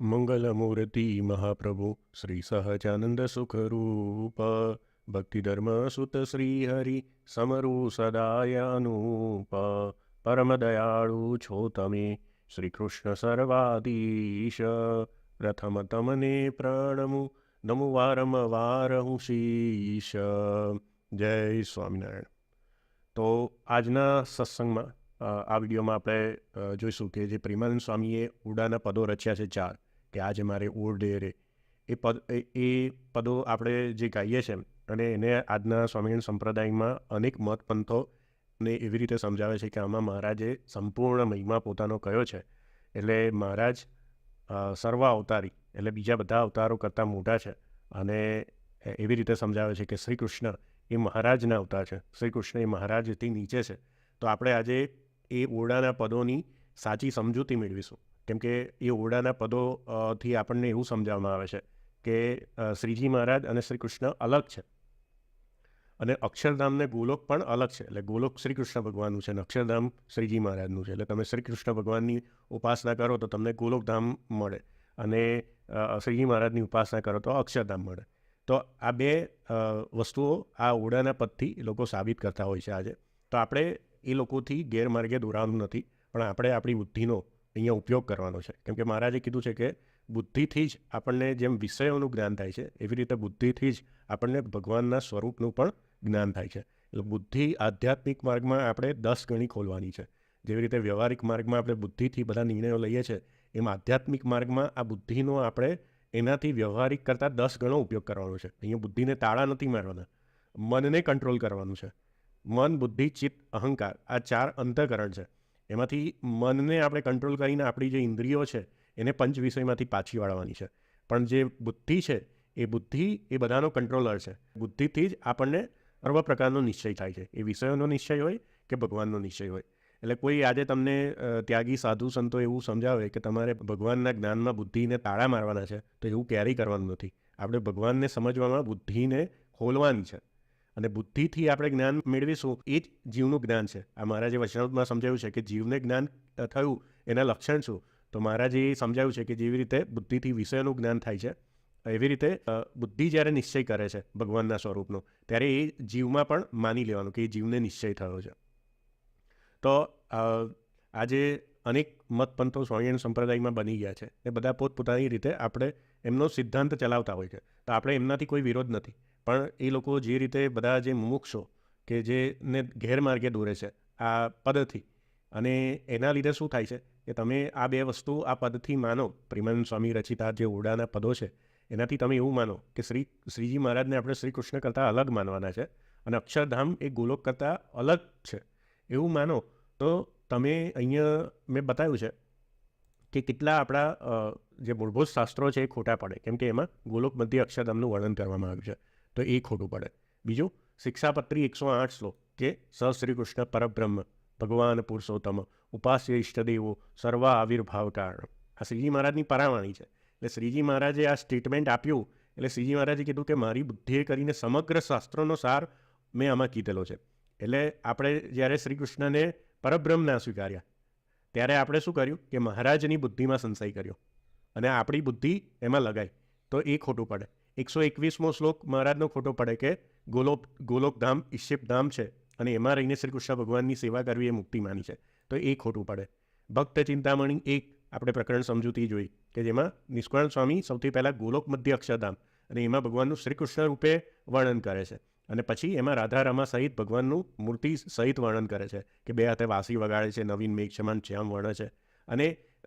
મંગલમૂર્તિ મહાપ્રભુ શ્રી સહજાનંદ સુખરૂપ ભક્તિધર્મ સુત શ્રી હરિ સમરૂ સદાયાનુપ પરમ દયાળુ છો તમે શ્રી કૃષ્ણ સર્વાધીશ પ્રથમ તમને પ્રણમુ નમુ વારંવાર હું શીશ. જય સ્વામિનારાયણ. તો આજના સત્સંગમાં આ વિડીયોમાં આપણે જોઈશું કે જે પ્રેમાનંદ સ્વામીએ ઉડાના પદો રચ્યા છે 4 કે આજે મારે ઓરડે રે એ પદો આપણે જે ગાઈએ છીએ અને એને આજના સ્વામિનારાયણ સંપ્રદાયમાં અનેક મત પંથોને એવી રીતે સમજાવે છે કે આમાં મહારાજે સંપૂર્ણ મહિમા પોતાનો કયો છે. એટલે મહારાજ સર્વ અવતારી એટલે બીજા બધા અવતારો કરતાં મોટા છે અને એવી રીતે સમજાવે છે કે શ્રી કૃષ્ણ એ મહારાજના અવતાર છે, શ્રી કૃષ્ણ એ મહારાજથી નીચે છે. તો આપણે આજે એ ઓરડાના પદોની સાચી સમજૂતી મેળવીશું. કેમ કે એ ઓરડાના પદોથી આપણને એવું સમજાવવામાં આવે છે કે શ્રીજી મહારાજ અને શ્રી કૃષ્ણ અલગ છે અને અક્ષરધામ ને ગોલોક પણ અલગ છે. એટલે ગોલોક શ્રી કૃષ્ણ ભગવાનનું છે અને અક્ષરધામ શ્રીજી મહારાજનું છે. એટલે તમે શ્રી કૃષ્ણ ભગવાનની ઉપાસના કરો તો તમને ગોલોકધામ મળે અને શ્રીજી મહારાજની ઉપાસના કરો તો અક્ષરધામ મળે. તો આ બે વસ્તુઓ આ ઓરડાના પદથી લોકો સાબિત કરતા હોય છે આજે. તો આપણે એ લોકોથી ગેરમાર્ગે દોરાવાનું નથી, પણ આપણે આપણી બુદ્ધિનો અહીંયા ઉપયોગ કરવાનો છે. કેમ કે મહારાજે કીધું છે કે બુદ્ધિથી જ આપણને જેમ વિષયોનું જ્ઞાન થાય છે એવી રીતે બુદ્ધિથી જ આપણને ભગવાનના સ્વરૂપનું પણ જ્ઞાન થાય છે. એટલે બુદ્ધિ આધ્યાત્મિક માર્ગમાં આપણે 10 ગણી ખોલવાની છે. જેવી રીતે વ્યવહારિક માર્ગમાં આપણે બુદ્ધિથી બધા નિર્ણયો લઈએ છીએ, એમ આધ્યાત્મિક માર્ગમાં આ બુદ્ધિનો આપણે એનાથી વ્યવહારિક કરતાં 10 ગણો ઉપયોગ કરવાનો છે. અહીંયા બુદ્ધિને તાળા નથી મારવાના, મનને કંટ્રોલ કરવાનું છે. મન, બુદ્ધિ, ચિત્ત, અહંકાર આ 4 અંતઃકરણ છે. એમાંથી મનને આપણે કંટ્રોલ કરીને આપણી જે ઇન્દ્રિયો છે એને પંચ વિષયમાંથી પાછી વાળવાની છે. પણ જે બુદ્ધિ છે એ બુદ્ધિ એ બધાનો કંટ્રોલર છે. બુદ્ધિથી જ આપણને સર્વ પ્રકારનો નિશ્ચય થાય છે. એ વિષયોનો નિશ્ચય હોય કે ભગવાનનો નિશ્ચય હોય. એટલે કોઈ આજે તમને ત્યાગી સાધુ સંતો એવું સમજાવે કે તમારે ભગવાનના જ્ઞાનમાં બુદ્ધિને તાળા મારવાના છે, તો એવું ક્યારેય કરવાનું નથી. આપણે ભગવાનને સમજવામાં બુદ્ધિને ખોલવાની છે અને બુદ્ધિથી આપણે જ્ઞાન મેળવીશું એ જ જીવનું જ્ઞાન છે. આ મહારાજે વચનામૃતમાં સમજાવ્યું છે કે જીવને જ્ઞાન થયું એના લક્ષણ શું. તો મહારાજે સમજાવ્યું છે કે જેવી રીતે બુદ્ધિથી વિષયનું જ્ઞાન થાય છે એવી રીતે બુદ્ધિ જ્યારે નિશ્ચય કરે છે ભગવાનના સ્વરૂપનો ત્યારે એ જીવમાં પણ માની લેવાનું કે એ જીવને નિશ્ચય થયો છે. તો આજે અનેક મતપંથો સ્વામિનારાયણ સંપ્રદાયમાં બની ગયા છે. એ બધા પોતપોતાની રીતે આપણે એમનો સિદ્ધાંત ચલાવતા હોય છે. તો આપણે એમનાથી કોઈ વિરોધ નથી, પણ એ લોકો જે રીતે બધા જે મુમુક્ષો કે જેને ગેરમાર્ગે દોરે છે આ પદથી, અને એના લીધે શું થાય છે કે તમે આ બે વસ્તુ આ પદથી માનો, પ્રેમાનંદ સ્વામી રચિત આ જે ઓરડાના પદો છે એનાથી તમે એવું માનો કે શ્રીજી મહારાજને આપણે શ્રી કૃષ્ણ કરતાં અલગ માનવાના છે અને અક્ષરધામ એ ગોલોક કરતાં અલગ છે એવું માનો તો તમે અહીંયા મેં બતાવ્યું છે કે કેટલા આપણા જે મૂળભૂત શાસ્ત્રો છે એ ખોટા પડે. કેમ કે એમાં ગોલોક મધ્ય અક્ષરધામનું વર્ણન કરવામાં આવ્યું છે, તો એ ખોટું પડે. બીજું, શિક્ષાપત્રી 108 શ્લોક કે સ શ્રી કૃષ્ણ પરબ્રહ્મ ભગવાન પુરુષોત્તમ ઉપાસ્ય ઇષ્ટદેવો સર્વ આવિર્ભાવ કારણ. આ શ્રીજી મહારાજની પરાવાણી છે. એટલે શ્રીજી મહારાજે આ સ્ટેટમેન્ટ આપ્યું એટલે શ્રીજી મહારાજે કીધું કે મારી બુદ્ધિએ કરીને સમગ્ર શાસ્ત્રોનો સાર મેં આમાં કીધેલો છે. એટલે આપણે જ્યારે શ્રી કૃષ્ણને પરબ્રહ્મ ના સ્વીકાર્યા ત્યારે આપણે શું કર્યું કે મહારાજની બુદ્ધિમાં સંશય કર્યો અને આપણી બુદ્ધિ એમાં લગાઈ, તો એ ખોટું પડે. 121મો શ્લોક મહારાજનો ખોટો પડે કે ગોલોકધામ ઈશિપધામ છે અને એમાં રહીને શ્રી કૃષ્ણ ભગવાનની સેવા કરવી એ મુક્તિ માની છે, તો એ ખોટું પડે. ભક્ત ચિંતામણી 1 આપણે પ્રકરણ સમજૂતી જોઈ કે જેમાં નિષ્કુળાનંદ સ્વામી સૌથી પહેલાં ગોલોક મધ્ય અક્ષરધામ અને એમાં ભગવાનનું શ્રી કૃષ્ણ રૂપે વર્ણન કરે છે અને પછી એમાં રાધા રમા સહિત ભગવાનનું મૂર્તિ સહિત વર્ણન કરે છે કે બે હાથે વાંસળી વગાડે છે, નવીન મેઘ સમાન શ્યામ વર્ણે છે. અને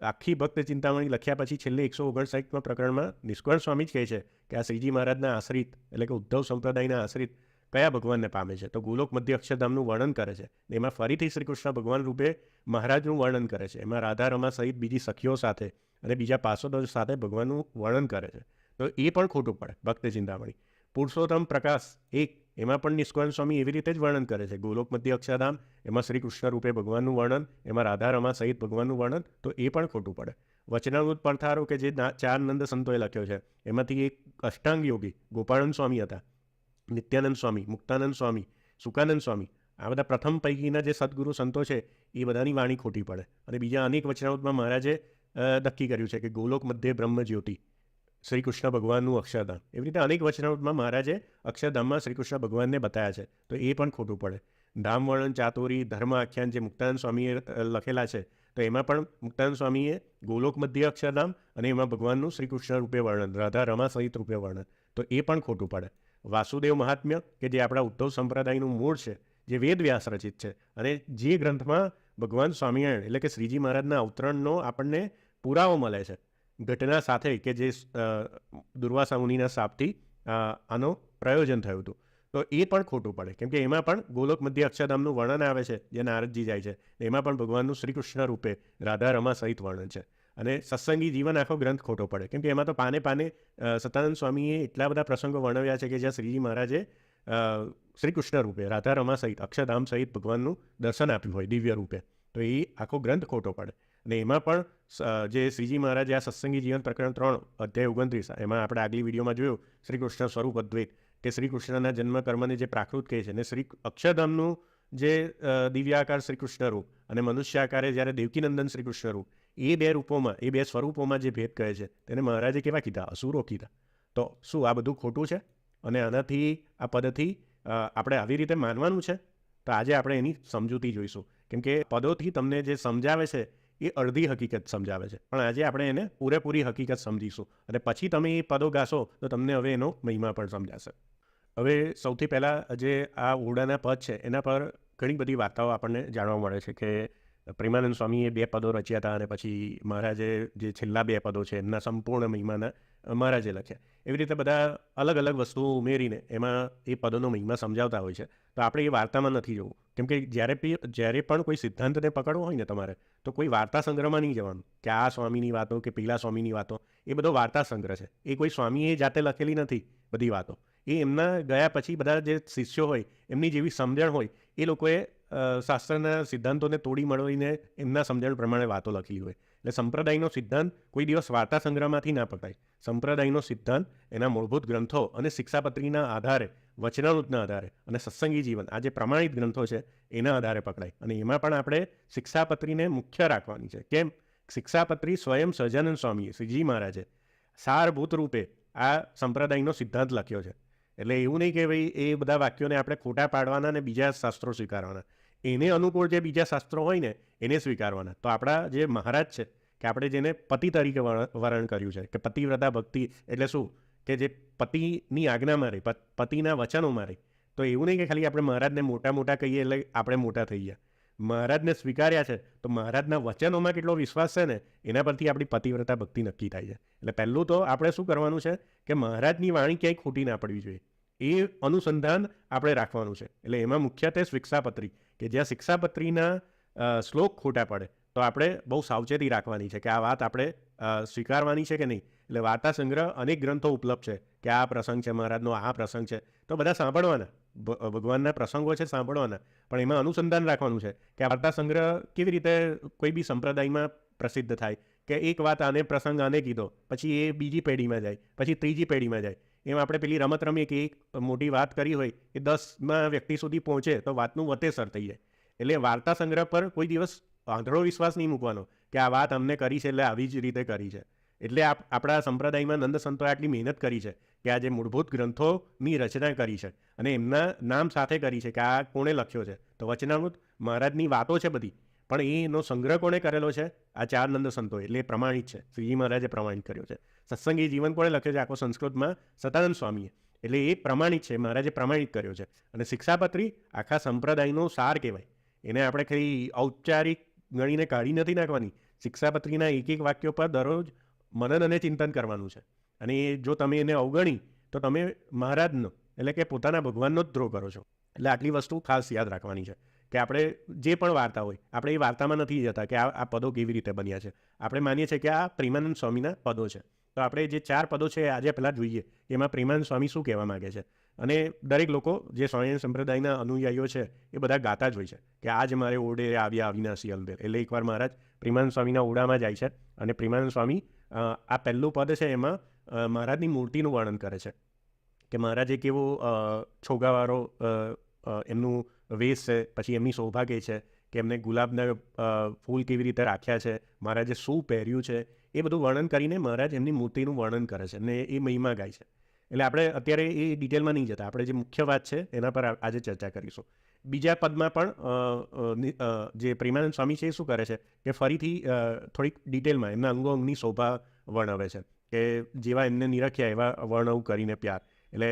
આખી ભક્ત ચિંતામણી લખ્યા પછી છેલ્લે 159મા પ્રકરણમાં નિષ્કુળાનંદ સ્વામી જ કહે છે કે આ શ્રીજી મહારાજના આશ્રિત એટલે કે ઉદ્ધવ સંપ્રદાયના આશ્રિત કયા ભગવાનને પામે છે, તો ગોલોક મધ્ય અક્ષરધામનું વર્ણન કરે છે. એમાં ફરીથી શ્રી કૃષ્ણ ભગવાન રૂપે મહારાજનું વર્ણન કરે છે. એમાં રાધા રમા સહિત બીજી સખીઓ સાથે અને બીજા પાર્ષદો સાથે ભગવાનનું વર્ણન કરે છે, તો એ પણ ખોટું પડે. ભક્ત ચિંતામણી પુરુષોત્તમ પ્રકાશ 1 એમાં પણ નિષ્કુળાનંદ સ્વામી એવી રીતે જ વર્ણન કરે છે. ગોલોક મધ્ય અક્ષરધામ એમાં શ્રી કૃષ્ણ રૂપે ભગવાનનું વર્ણન, એમાં રાધા રમા સહિત ભગવાનનું વર્ણન, તો એ પણ ખોટું પડે. વચનામૃત પડથારો કે જે 4 નંદ સંતોએ લખ્યો છે એમાંથી એક અષ્ટાંગ યોગી ગોપાળાનંદ સ્વામી હતા, નિત્યાનંદ સ્વામી, મુક્તાનંદ સ્વામી, સુકાનંદ સ્વામી, આ બધા પ્રથમ પૈકીના જે સદગુરુ સંતો છે એ બધાની વાણી ખોટી પડે. અને બીજા અનેક વચનામૃતમાં મહારાજે નક્કી કર્યું છે કે ગોલોક મધ્યે બ્રહ્મ જ્યોતિ શ્રી કૃષ્ણ ભગવાનનું અક્ષરધામ. એવી રીતે અનેક વચનામૃતમાં મહારાજે અક્ષરધામમાં શ્રી કૃષ્ણ ભગવાનને બતાવ્યા છે, તો એ પણ ખોટું પડે. ધામ વર્ણન ચાતુરી ધર્મ આખ્યાન જે મુક્તાનંદ સ્વામીએ લખેલા છે, તો એમાં પણ મુક્તાનંદ સ્વામીએ ગોલોક મધ્ય અક્ષરધામ અને એમાં ભગવાનનું શ્રી કૃષ્ણ રૂપે વર્ણન, રાધા રમા સહિત રૂપે વર્ણન, તો એ પણ ખોટું પડે. વાસુદેવ મહાત્મ્ય કે જે આપણા ઉદ્ધવ સંપ્રદાયનું મૂળ છે, જે વેદ વ્યાસ રચિત છે, અને જે ગ્રંથમાં ભગવાન સ્વામિનારાયણ એટલે કે શ્રીજી મહારાજના અવતરણનો આપણને પુરાવો મળે છે ઘટના સાથે, કે જે દુર્વાસા મુનિના શાપથી આનો પ્રયોજન થયું હતું, તો એ પણ ખોટું પડે. કેમ કે એમાં પણ ગોલોક મધ્ય અક્ષરધામનું વર્ણન આવે છે, જે નારદજી જાય છે, એમાં પણ ભગવાનનું શ્રી કૃષ્ણ રૂપે રાધા રમા સહિત વર્ણન છે. અને સત્સંગી જીવન આખો ગ્રંથ ખોટો પડે, કેમ કે એમાં તો પાને પાને સતાનંદ સ્વામીએ એટલા બધા પ્રસંગો વર્ણવ્યા છે કે જ્યાં શ્રીજી મહારાજે શ્રી કૃષ્ણ રૂપે રાધા રમા સહિત અક્ષરધામ સહિત ભગવાનનું દર્શન આપ્યું હોય દિવ્ય રૂપે, તો એ આખો ગ્રંથ ખોટો પડે. અને એમાં પણ જે શ્રીજી મહારાજે આ સત્સંગી જીવન પ્રકરણ 3 અધ્યાય 29, એમાં આપણે આગલી વિડીયોમાં જોયું શ્રી કૃષ્ણ સ્વરૂપ અદ્વૈત, કે શ્રી કૃષ્ણના જન્મ કર્મને જે પ્રાકૃત કહે છે, અને શ્રી અક્ષરધામનું જે દિવ્યાકાર શ્રી કૃષ્ણ રૂપ અને મનુષ્ય આકારે જ્યારે દેવકીનંદન શ્રી કૃષ્ણ રૂપ, એ બે રૂપોમાં, એ બે સ્વરૂપોમાં જે ભેદ કહે છે, તેને મહારાજે કેવા કીધા? અસુરો કીધા. તો શું આ બધું ખોટું છે? અને આનાથી, આ પદથી આપણે આવી રીતે માનવાનું છે? તો આજે આપણે એની સમજૂતી જોઈશું. કેમ કે પદોથી તમને જે સમજાવે છે એ અડધી હકીકત સમજાવે છે, પણ આજે આપણે એને પૂરેપૂરી હકીકત સમજીશું, અને પછી તમે એ પદો ગાશો તો તમને હવે એનો મહિમા પણ સમજાશે. હવે સૌથી પહેલાં જે આ ઓરડાના પદ છે એના પર ઘણી બધી વાર્તાઓ આપણને જાણવા મળે છે કે પ્રેમાનંદ સ્વામીએ 2 પદો રચ્યા હતા, અને પછી મહારાજે જે છેલ્લા 2 પદો છે એમના સંપૂર્ણ મહિમાના મહારાજે લખ્યા. એવી રીતે બધા અલગ અલગ વસ્તુઓ ઉમેરીને એમાં એ પદોનો મહિમા સમજાવતા હોય છે. તો આપણે એ વાર્તામાં નથી જવું, કેમ કે જ્યારે પણ કોઈ સિદ્ધાંતને પકડવો હોય ને તમારે, તો કોઈ વાર્તા સંગ્રહમાં નહીં જવાનું કે આ સ્વામીની વાતો કે પેલા સ્વામીની વાતો. એ બધો વાર્તા સંગ્રહ છે, એ કોઈ સ્વામીએ જાતે લખેલી નથી બધી વાતો. એ એમના ગયા પછી બધા જે શિષ્યો હોય એમની જેવી સમજણ હોય એ લોકોએ શાસ્ત્રના સિદ્ધાંતોને તોડી મળીને એમના સમજણ પ્રમાણે વાતો લખેલી હોય. એટલે સંપ્રદાયનો સિદ્ધાંત કોઈ દિવસ વાર્તા સંગ્રહમાંથી ના પકડાય. સંપ્રદાયનો સિદ્ધાંત એના મૂળભૂત ગ્રંથો અને શિક્ષાપત્રીના આધારે, વચનામૃતના આધારે અને સત્સંગી જીવન, આ જે પ્રમાણિત ગ્રંથો છે એના આધારે પકડાય. અને એમાં પણ આપણે શિક્ષાપત્રીને મુખ્ય રાખવાની છે. કેમ? શિક્ષાપત્રી સ્વયં સહજાનંદ સ્વામીએ, શ્રીજી મહારાજે સારભૂત રૂપે આ સંપ્રદાયનો સિદ્ધાંત લખ્યો છે. એટલે એવું નહીં કે ભાઈ એ બધા વાક્યોને આપણે ખોટા પાડવાના ને બીજા શાસ્ત્રો સ્વીકારવાના. એને અનુકૂળ જે બીજા શાસ્ત્રો હોય ને એને સ્વીકારવાના. તો આપણા જે મહારાજ છે, કે આપણે જેને પતિ તરીકે વર્ણન કર્યું છે, કે પતિવ્રતા ભક્તિ એટલે શું? કે જે પતિની આજ્ઞામાં રહી, પતિના વચનોમાં રહી. તો એવું નહીં કે ખાલી આપણે મહારાજને મોટા મોટા કહીએ એટલે આપણે મોટા થઈ ગયા. મહારાજને સ્વીકાર્યા છે તો મહારાજના વચનોમાં કેટલો વિશ્વાસ છે ને એના પરથી આપણી પતિવ્રતા ભક્તિ નક્કી થાય છે. એટલે પહેલું તો આપણે શું કરવાનું છે કે મહારાજની વાણી ક્યાંય ખોટી ના પડવી જોઈએ, એ અનુસંધાન આપણે રાખવાનું છે. એટલે એમાં મુખ્યત્વે શિક્ષાપત્રી, કે જ્યાં શિક્ષાપત્રીના શ્લોક ખોટા પડે તો આપણે બહુ સાવચેતી રાખવાની છે કે આ વાત આપણે સ્વીકારવાની છે કે નહીં. એટલે વાર્તા સંગ્રહ અનેક ગ્રંથો ઉપલબ્ધ છે કે આ પ્રસંગ છે મહારાજનો, આ પ્રસંગ છે, તો બધા સાંભળવાના. ભગવાનના પ્રસંગો છે સાંભળવાના, પણ એમાં અનુસંધાન રાખવાનું છે કે આ વાર્તા સંગ્રહ કેવી રીતે કોઈ બી સંપ્રદાયમાં પ્રસિદ્ધ થાય, કે એક વાત આને પ્રસંગ આને કીધો, પછી એ બીજી પેઢીમાં જાય, પછી ત્રીજી પેઢીમાં જાય. એમ આપણે પેલી રમત રમીએ કે એક મોટી વાત કરી હોય એ 10મા વ્યક્તિ સુધી પહોંચે તો વાતનું વતેસર થઈ જાય. એટલે વાર્તા સંગ્રહ પર કોઈ દિવસ આંધળો વિશ્વાસ નહીં મૂકવાનો કે આ વાત અમને કરી છે એટલે આવી જ રીતે કરી છે. એટલે આપણા સંપ્રદાયમાં નંદ સંતોએ આટલી મહેનત કરી છે કે આ જે મૂળભૂત ગ્રંથોની રચના કરી છે અને એમના નામ સાથે કરી છે કે આ કોણે લખ્યો છે. તો વચનામૃત મહારાજની વાતો છે બધી, પણ એનો સંગ્રહ કોણે કરેલો છે? આ 4 નંદ સંતોએ. એટલે એ પ્રમાણિત છે, શ્રીજી મહારાજે પ્રમાણિત કર્યો છે. સત્સંગી જીવન કોણે લખ્યો છે? આખો સંસ્કૃતમાં સતાનંદ સ્વામીએ. એટલે એ પ્રમાણિત છે, મહારાજે પ્રમાણિત કર્યો છે. અને શિક્ષાપત્રી આખા સંપ્રદાયનો સાર કહેવાય. એને આપણે કંઈ ઔપચારિક ગણીને કાઢી નથી નાખવાની. શિક્ષાપત્રીના એક એક વાક્યો પર દરરોજ મનન અને ચિંતન કરવાનું છે. અને જો તમે એને અવગણી તો તમે મહારાજનો એટલે કે પોતાના ભગવાનનો જ દ્રોહ કરો છો. એટલે આટલી વસ્તુ ખાસ યાદ રાખવાની છે કે આપણે જે પણ વાર્તા હોય આપણે એ વાર્તામાં નથી જતા કે આ પદો કેવી રીતે બન્યા છે. આપણે માનીએ છીએ કે આ પ્રેમાનંદ સ્વામીના પદો છે. તો આપણે જે 4 પદો છે આજે પહેલાં જોઈએ કે એમાં પ્રેમાનંદ સ્વામી શું કહેવા માગે છે. અને દરેક લોકો જે સ્વામિનારાયણ સંપ્રદાયના અનુયાયીઓ છે એ બધા ગાતા જ હોય છે કે આજ મારે ઓરડે આવ્યા અવિનાશી અલબેલ. એટલે એકવાર મહારાજ પ્રેમાનંદ સ્વામીના ઓરડામાં જાય છે અને પ્રેમાનંદ સ્વામી આ પહેલું પદ છે એમાં મહારાજની મૂર્તિનું વર્ણન કરે છે કે મહારાજે કેવો છોગાવાળો એમનું વેશ છે, પછી એમની શોભા કઈ છે, કે એમને ગુલાબના ફૂલ કેવી રીતે રાખ્યા છે, મહારાજે શું પહેર્યું છે, એ બધું વર્ણન કરીને મહારાજ એમની મૂર્તિનું વર્ણન કરે છે અને એ મહિમા ગાય છે. એટલે આપણે અત્યારે એ ડિટેલમાં નહીં જતા, આપણે જે મુખ્ય વાત છે એના પર આજે ચર્ચા કરીશું. બીજા પદમાં પણ જે પ્રેમાનંદ સ્વામી છે એ શું કરે છે કે ફરીથી થોડીક ડિટેલમાં એમના અંગો અંગની શોભા વર્ણવે છે કે જેવા એમને નિરખ્યા એવા વર્ણવ કરીને પ્યાર. એટલે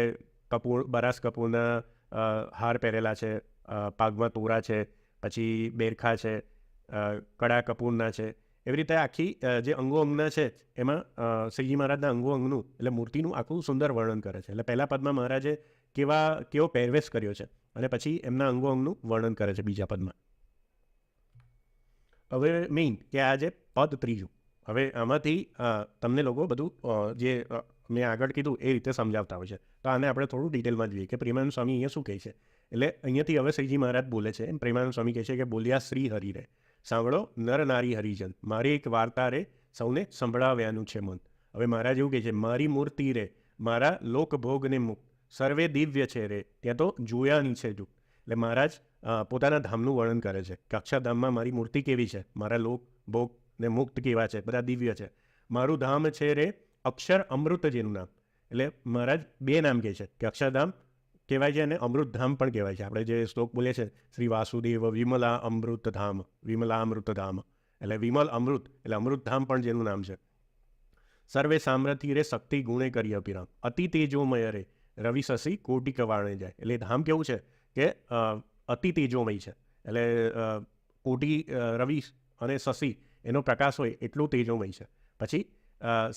કપૂર, બરાસ કપૂરના હાર પહેરેલા છે, પાગમાં તોરા છે, પછી બેરખા છે, કડા કપૂરના છે, એવી રીતે આખી જે અંગો અંગના છે એમાં શ્રીજી મહારાજના અંગો અંગનું એટલે મૂર્તિનું આખું સુંદર વર્ણન કરે છે. એટલે પહેલા પદમાં મહારાજે કેવો પહેરવેશ કર્યો છે અને પછી એમના અંગો અંગનું વર્ણન કરે છે બીજા પદમાં. હવે મેઇન કે આ જે પદ ત્રીજું, હવે આમાંથી તમને લોકો બધું જે મેં આગળ કીધું એ રીતે સમજાવતા હોય છે. તો આને આપણે થોડું ડિટેલમાં જોઈએ કે પ્રેમાનંદ સ્વામી અહીંયા શું કહે છે. એટલે અહીંયાથી હવે શ્રીજી મહારાજ બોલે છે. પ્રેમાનંદ સ્વામી કહે છે કે બોલ્યા શ્રી હરિ રે, સાંભળો નર નારી હરિજન, મારી એક વાર્તા રે સૌને સંભળાવ્યાનું છે મન. હવે મહારાજ એવું કહે છે, મારી મૂર્તિ રે મારા લોકભોગને મુક્ત, સર્વે દિવ્ય છે રે ત્યાં તો જોયાની છે જો. એટલે મહારાજ પોતાના ધામનું વર્ણન કરે છે કે અક્ષરધામમાં મારી મૂર્તિ કેવી છે, મારા લોક ભોગ ને મુક્ત કેવા છે, બધા દિવ્ય છે. મારું ધામ છે રે અક્ષર અમૃત જેનું નામ. એટલે મહારાજ બે નામ કહે છે કે અક્ષરધામ કહેવાય છે અને અમૃતધામ પણ કહેવાય છે. આપણે જે શ્લોક બોલીએ છીએ શ્રી વાસુદેવ વિમલા અમૃત ધામ, વિમલા અમૃત ધામ, એટલે વિમલ અમૃત એટલે અમૃતધામ પણ જેનું નામ છે. સર્વે સામ્રથી રે શક્તિ ગુણે કરી અભિરામ, અતિ તેજોમય રે રવિ શશી કોટી કવાણે જાય. એટલે ધામ કેવું છે કે અતિ તેજોમય છે, એટલે કોટી રવિ અને શશી એનો પ્રકાશ હોય એટલું તેજોમય છે. પછી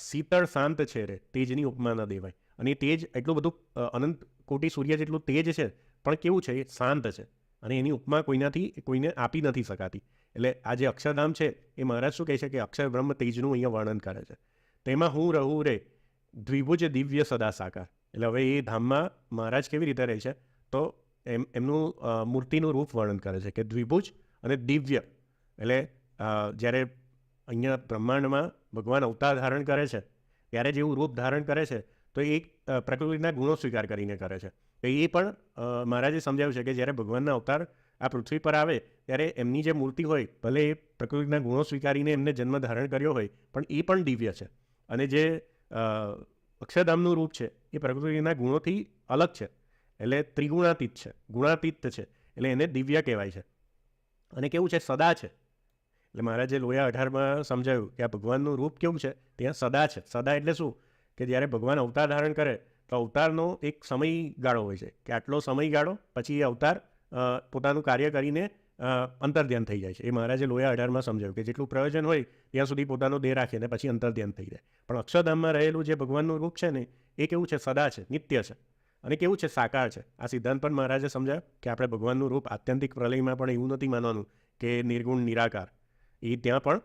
શીતળ શાંત છે રે, તેજની ઉપમા ન દેવાય. અને તેજ એટલું બધું અનંત કોટી સૂર્ય જેટલું તેજ છે પણ કેવું છે એ શાંત છે અને એની ઉપમા કોઈને આપી નથી શકાતી. એટલે આ જે અક્ષરધામ છે એ મહારાજ શું કહે છે કે અક્ષર બ્રહ્મ તેજનું અહીંયા વર્ણન કરે છે. તેમાં હું રહું રે દ્વિભુજ દિવ્ય સદા સાકાર. એટલે હવે એ ધામમાં મહારાજ કેવી રીતે રહે છે તો એમનું મૂર્તિનું રૂપ વર્ણન કરે છે કે દ્વિભુજ અને દિવ્ય. એટલે જ્યારે અહીંયા બ્રહ્માંડમાં ભગવાન અવતાર ધારણ કરે છે ત્યારે જેવું રૂપ ધારણ કરે છે તો એ પ્રકૃતિના ગુણો સ્વીકાર કરીને કરે છે. તો એ પણ મહારાજે સમજાવ્યું છે કે જ્યારે ભગવાનના અવતાર આ પૃથ્વી પર આવે ત્યારે એમની જે મૂર્તિ હોય ભલે એ પ્રકૃતિના ગુણો સ્વીકારીને એમને જન્મ ધારણ કર્યો હોય પણ એ પણ દિવ્ય છે. અને જે અક્ષરધામનું રૂપ છે એ પ્રકૃતિના ગુણોથી અલગ છે, એટલે ત્રિગુણાતીત છે, ગુણાતીત છે, એટલે એને દિવ્ય કહેવાય છે. અને કેવું છે સદા છે. એટલે મહારાજે લોયા 18માં સમજાવ્યું કે આ ભગવાનનું રૂપ કેવું છે ત્યાં સદા છે. સદા એટલે શું કે જ્યારે ભગવાન અવતાર ધારણ કરે તો અવતારનો એક સમયગાળો હોય છે કે આટલો સમયગાળો પછી એ અવતાર પોતાનું કાર્ય કરીને અંતર્ધ્યાન થઈ જાય છે. એ મહારાજે લોયા 18માં સમજાવ્યું કે જેટલું પ્રયોજન હોય ત્યાં સુધી પોતાનો દેહ રાખે ને પછી અંતર્ધ્યાન થઈ જાય. પણ અક્ષરધામમાં રહેલું જે ભગવાનનું રૂપ છે ને એ કેવું છે સદા છે, નિત્ય છે અને કેવું છે સાકાર છે. આ સિદ્ધાંત પણ મહારાજે સમજાવ્યો કે આપણે ભગવાનનું રૂપ આત્યંતિક પ્રલયમાં પણ એવું નથી માનવાનું કે નિર્ગુણ નિરાકાર, એ ત્યાં પણ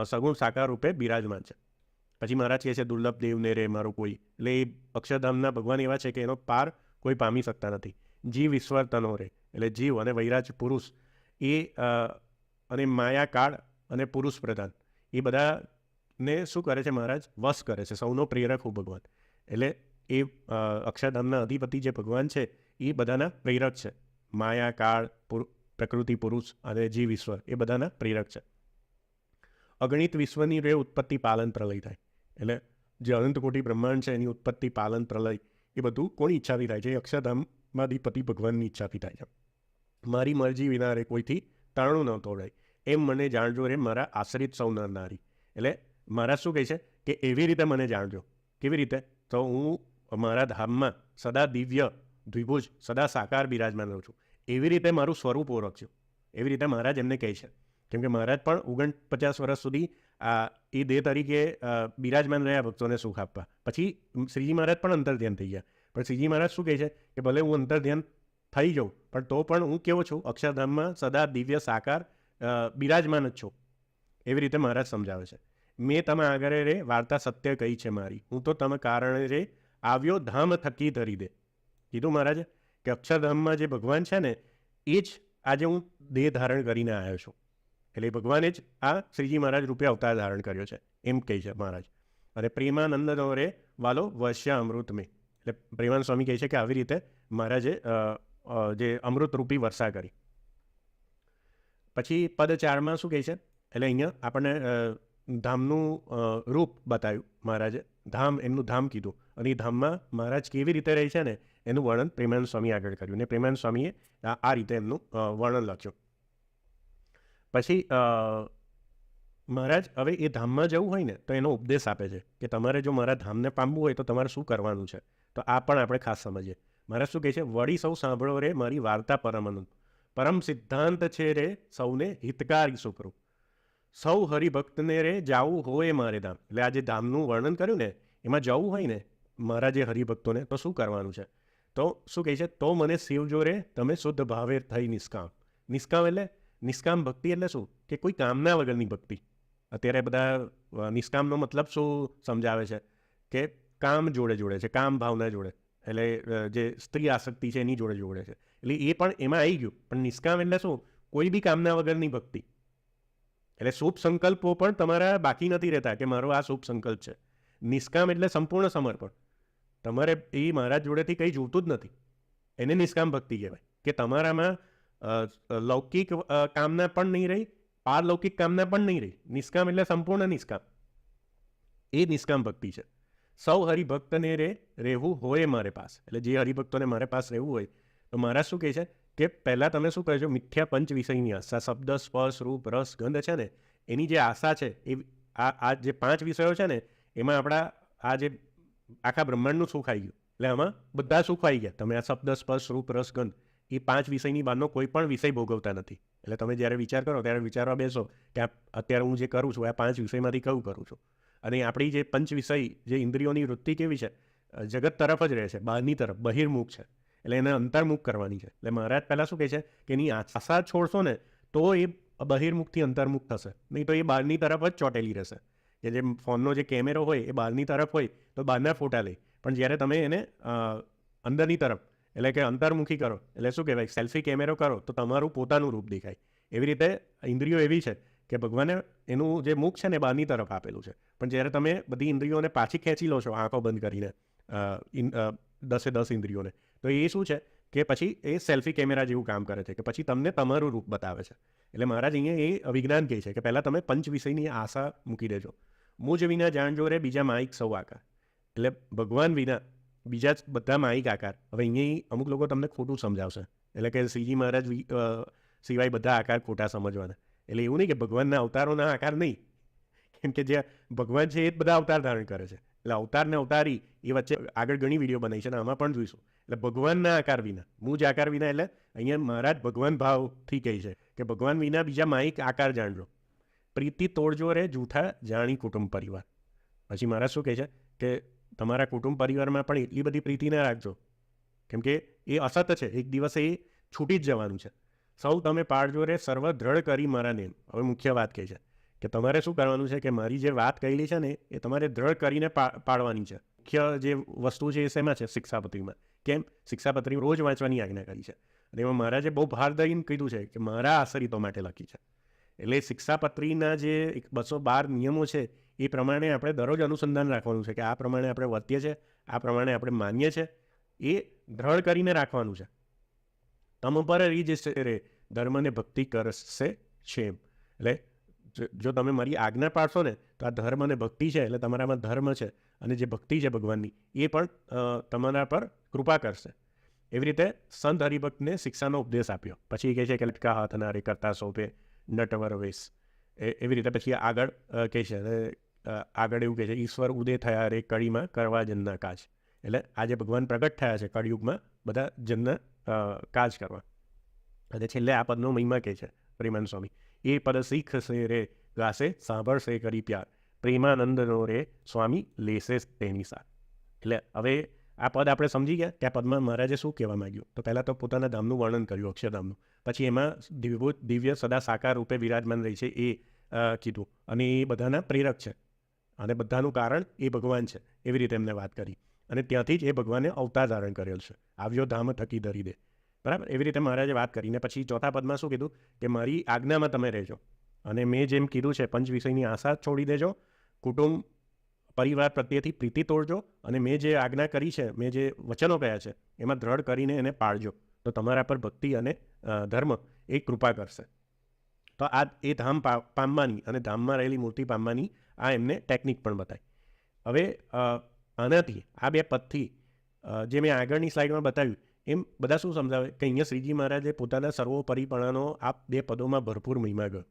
સગુણ સાકાર રૂપે બિરાજમાન છે. પછી મહારાજ કહે છે દુર્લભ દેવને રે મારું કોઈ. એટલે એ અક્ષરધામના ભગવાન એવા છે કે એનો પાર કોઈ પામી શકતા નથી. જીવ ઈશ્વર તનો રે, એટલે જીવ અને વૈરાજ પુરુષ એ અને માયા કાળ અને પુરુષ પ્રધાન એ બધાને શું કરે છે મહારાજ વશ કરે છે, સૌનો પ્રેરક હું ભગવાન. એટલે એ અક્ષરધામના અધિપતિ જે ભગવાન છે એ બધાના પ્રેરક છે. માયા કાળ પ્રકૃતિ પુરુષ અને જીવ ઈશ્વર એ બધાના પ્રેરક છે. અગણિત વિશ્વની રે ઉત્પત્તિ પાલન પ્રલય થાય. એટલે જે અનંત કોટી બ્રહ્માંડ છે એની ઉત્પત્તિ પાલન પ્રલય એ બધું કોની ઈચ્છાથી થાય છે? એ અક્ષરધામાધિપતિ ભગવાનની ઈચ્છાથી થાય છે. મારી મરજી વિના રે કોઈથી તારણું ન તોડાય, એમ મને જાણજો રે મારા આશ્રિત સૌ નર નારી. એટલે મહારાજ શું કહે છે કે એવી રીતે મને જાણજો. કેવી રીતે? તો હું મારા ધામમાં સદા દિવ્ય દ્વિભુજ સદા સાકાર બિરાજમાન રહું છું. એવી રીતે મારું સ્વરૂપ ઓળખજો. એવી રીતે મહારાજ એમને કહે છે. કેમ કે મહારાજ પણ 49 વર્ષ સુધી એ દેહ તરીકે બિરાજમાન રહ્યા ભક્તોને સુખ આપવા. પછી શ્રીજી મહારાજ પણ અંતર્ધ્યાન થઈ ગયા. પણ શ્રીજી મહારાજ શું કહે છે કે ભલે હું અંતર્ધ્યાન થઈ જાઉં પણ તો પણ હું કેવો છું? અક્ષરધામમાં સદા દિવ્ય સાકાર બિરાજમાન જ છું. એવી રીતે મહારાજ સમજાવે છે. મેં તમે આગળ રે વાર્તા સત્ય કહી છે મારી, હું તો તમે કારણે રે આવ્યો ધામ થકી ધરી દે. કીધું મહારાજે કે અક્ષરધામમાં જે ભગવાન છે ને એ જ આજે હું દેહ ધારણ કરીને આવ્યો છું. એટલે ભગવાને જ આ શ્રીજી મહારાજ રૂપે અવતાર ધારણ કર્યો છે એમ કહે છે મહારાજ. અને પ્રેમાનંદ રે વાલો વશ્ય અમૃત મેં. એટલે પ્રેમાનંદ સ્વામી કહે છે કે આવી રીતે મહારાજે જે અમૃત રૂપી વર્ષા કરી. પછી પદ 4માં શું કહે છે, એટલે અહીંયા આપણને ધામનું રૂપ બતાવ્યું મહારાજે, એમનું ધામ કીધું, અને એ ધામમાં મહારાજ કેવી રીતે રહે છે ને એનું વર્ણન પ્રેમાનંદ સ્વામી આગળ કર્યું, ને પ્રેમાનંદ સ્વામીએ આ રીતે એમનું વર્ણન લખ્યું. પછી મહારાજ હવે એ ધામમાં જવું હોય ને તો એનો ઉપદેશ આપે છે કે તમારે જો મારા ધામને પામવું હોય તો તમારે શું કરવાનું છે. તો આ પણ આપણે ખાસ સમજીએ. મહારાજ શું કહે છે, વળી સૌ સાંભળો રે મારી વાર્તા પરમાનંદ, પરમ સિદ્ધાંત છે રે સૌને હિતકારી સુકરું, સૌ હરિભક્તને રે જાવું હોય મારે ધામ. એટલે આ જે ધામનું વર્ણન કર્યું ને એમાં જવું હોય ને મારા જે હરિભક્તોને તો શું કરવાનું છે, તો શું કહે છે, તો મને સેવજો રે તમે શુદ્ધ ભાવે થઈ નિષ્કામ. નિષ્કામ એટલે નિષ્કામ ભક્તિ એટલે શું કે કોઈ કામના વગરની ભક્તિ. અત્યારે બધા નિષ્કામનો મતલબ શું સમજાવે છે કે કામ જોડે છે, કામ ભાવના જોડે, એટલે જે સ્ત્રી આસક્તિ છે એની જોડે છે, એટલે એ પણ એમાં આવી ગયું. પણ નિષ્કામ એટલે શું, કોઈ બી કામના વગરની ભક્તિ. એટલે શુભ સંકલ્પો પણ તમારા બાકી નથી રહેતા કે મારો આ શુભ સંકલ્પ છે. નિષ્કામ એટલે સંપૂર્ણ સમર્પણ. તમારે એ મહારાજ જોડેથી કંઈ જોતું જ નથી, એને નિષ્કામ ભક્તિ કહેવાય. કે તમારામાં લૌકિક કામના પણ નહીં રહી, પારલૌકિક કામના પણ નહીં રહી. નિષ્કામ એટલે સંપૂર્ણ નિષ્કામ, એ નિષ્કામ ભક્તિ છે. સૌ હરિભક્તને રહેવું હોય મારે પાસ, એટલે જે હરિભક્તોને મારે પાસ રહેવું હોય તો મહારાજ શું કહે છે કે પહેલાં તમે શું કરજો, મિથ્યા પંચ વિષયની આશા, શબ્દ સ્પર્શ રૂપ રસ ગંધ છે ને એની જે આશા છે એ આ જે 5 વિષયો છે ને એમાં આપણા આ જે આખા બ્રહ્માંડનું સુખ આવી ગયું. એટલે આમાં બધા સુખ આવી ગયા. તમે આ શબ્દ સ્પર્શ રૂપ રસ ગંધ એ 5 વિષયની બહારનો કોઈ પણ વિષય ભોગવતા નથી. એટલે તમે જ્યારે વિચાર કરો ત્યારે વિચારવા બેસો કે અત્યારે હું જે કરું છું આ 5 વિષયમાંથી કયું કરું છું. અને આપણી જે પંચ વિષય જે ઇન્દ્રિયોની વૃત્તિ કેવી છે, જગત તરફ જ રહે છે, બહારની તરફ બહિર્મુખ છે, એટલે એને અંતર્મુખ કરવાની છે. એટલે મહારાજ પહેલાં શું કહે છે કે એની આશા છોડશો ને તો એ બહિર્મુખથી અંતર્મુખ થશે, નહીં તો એ બહારની તરફ જ ચોટેલી રહેશે. કે જે ફોનનો જે કેમેરો હોય એ બહારની તરફ હોય તો બહારના ફોટા લે, પણ જ્યારે તમે એને અંદરની તરફ એટલે કે અંતર્મુખી કરો, એટલે શું કહેવાય, સેલ્ફી કેમેરો કરો તો તમારું પોતાનું રૂપ દેખાય. એવી રીતે ઇન્દ્રિયો એવી છે કે ભગવાને એનું જે મુખ છે ને બહારની તરફ આપેલું છે, પણ જ્યારે તમે બધી ઇન્દ્રિયોને પાછી ખેંચી લો છો આંખો બંધ કરીને 10 ઇન્દ્રિયોને, તો એ શું છે કે પછી એ સેલ્ફી કેમેરા જેવું કામ કરે છે કે પછી તમને તમારું રૂપ બતાવે છે. એટલે મહારાજ અહીંયા એ અવિજ્ઞાન કહે છે કે પહેલાં તમે પંચ વિષયની આશા મૂકી દેજો. મુજ વિના જાણજો રે બીજા માઇક સૌ આકાર, એટલે ભગવાન વિના બીજા જ બધા માઇક આકાર. હવે અહીંયા અમુક લોકો તમને ખોટું સમજાવશે, એટલે કે શ્રીજી મહારાજ સિવાય બધા આકાર ખોટા સમજવાના. એટલે એવું નહીં કે ભગવાનના અવતારોના આકાર નહીં, કેમ કે જે ભગવાન છે એ જ બધા અવતાર ધારણ કરે છે. એટલે અવતાર ને અવતારી એ વચ્ચે આગળ ઘણી વિડીયો બનાવી છે ને આમાં પણ જોઈશું. એટલે ભગવાનના આકાર વિના, મુજ આકાર વિના, એટલે અહીંયા મહારાજ ભગવાન ભાવથી કહે છે કે ભગવાન વિના બીજા માઇક આકાર જાણજો. પ્રીતિ તોડજો રે જૂઠા જાણી કુટુંબ પરિવાર. પછી મહારાજ શું કહે છે કે તમારા કુટુંબ પરિવારમાં પણ એટલી બધી પ્રીતિ ના રાખજો, કેમ કે એ અસત છે, એક દિવસે એ છૂટી જ જવાનું છે. સૌ તમે પાડજો રે સર્વ દ્રઢ કરી મારા નેમ. હવે મુખ્ય વાત કહે છે કે તમારે શું કરવાનું છે કે મારી જે વાત કહેલી છે ને એ તમારે દ્રઢ કરીને પાડવાની છે. મુખ્ય જે વસ્તુ છે એ શેમાં છે, શિક્ષાપત્રીમાં. કેમ? શિક્ષાપત્રી રોજ વાંચવાની આજ્ઞા કરી છે, અને એમાં મહારાજે બહુ ભાર દઈને કીધું છે કે મારા આશ્રિતો માટે લખી છે. એટલે શિક્ષાપત્રીના જે 212 નિયમો છે એ પ્રમાણે આપણે દરરોજ અનુસંધાન રાખવાનું છે કે આ પ્રમાણે આપણે વર્તીએ છીએ, આ પ્રમાણે આપણે માનીએ છીએ, એ દ્રઢ કરીને રાખવાનું છે. તમ પર રીજ રે ધર્મને ભક્તિ કરશે છે. એટલે જો તમે મારી આજ્ઞા પાડશો ને તો આ ધર્મ અને ભક્તિ છે, એટલે તમારામાં ધર્મ છે અને જે ભક્તિ છે ભગવાનની એ પણ તમારા પર કૃપા કરશે. એવી રીતે સંત હરિભક્તને શિક્ષાનો ઉપદેશ આપ્યો. પછી કહે છે કે લટકા હાથના રે કરતા સોંપે નટવર વેશ. એવી રીતે પછી આગળ કહે છે, આગળ એવું કહે છે, ઈશ્વર ઉદય થયા રે કળીમાં કરવા જનના કાજ. એટલે આજે ભગવાન પ્રગટ થયા છે કળિયુગમાં બધા જનના કાજ કરવા. અને છેલ્લે આ પદનો મહિમા કહે છે પ્રેમાનંદ સ્વામી, એ પદ શીખશે રે ગાશે સાંભળશે કરી પ્યાર, પ્રેમાનંદનો રે સ્વામી લેશે તેની સાર. એટલે હવે આ પદ આપણે સમજી ગયા કે આ પદમાં મહારાજે શું કહેવા માંગ્યું. તો પહેલાં તો પોતાના ધામનું વર્ણન કર્યું, અક્ષરધામનું. પછી એમાં દિવ્ય સદા સાકાર રૂપે વિરાજમાન રહી છે એ કીધું, અને એ બધાના પ્રેરક છે અને બધાનું કારણ એ ભગવાન છે, એવી રીતે એમને વાત કરી. અને ત્યાંથી જ એ ભગવાને અવતાર ધારણ કરેલ છે, આવ્યો ધામ થકી ધરી દે. બરાબર, એવી રીતે મહારાજે વાત કરીને પછી ચોથા પદમાં શું કીધું કે મારી આજ્ઞામાં તમે રહેજો, અને મેં જેમ કીધું છે પંચ વિષયની આશા છોડી દેજો, કુટુંબ પરિવાર પ્રત્યેથી પ્રીતિ તોડજો, અને મેં જે આજ્ઞા કરી છે, મેં જે વચનો કહ્યા છે એમાં દ્રઢ કરીને એને પાળજો, તો તમારા પર ભક્તિ અને ધર્મ એ કૃપા કરશે. તો આ એ ધામ પામવાની અને ધામમાં રહેલી મૂર્તિ પામવાની આ એમને ટેકનિક પણ બતાવી. હવે આનાથી આ બે પદથી જે મેં આગળની સ્લાઇડમાં બતાવ્યું એમ બધા શું સમજાવે કે અહીંયા શ્રીજી મહારાજે પોતાના સર્વોપરીપણાનો આ બે પદોમાં ભરપૂર મહિમા ગયો.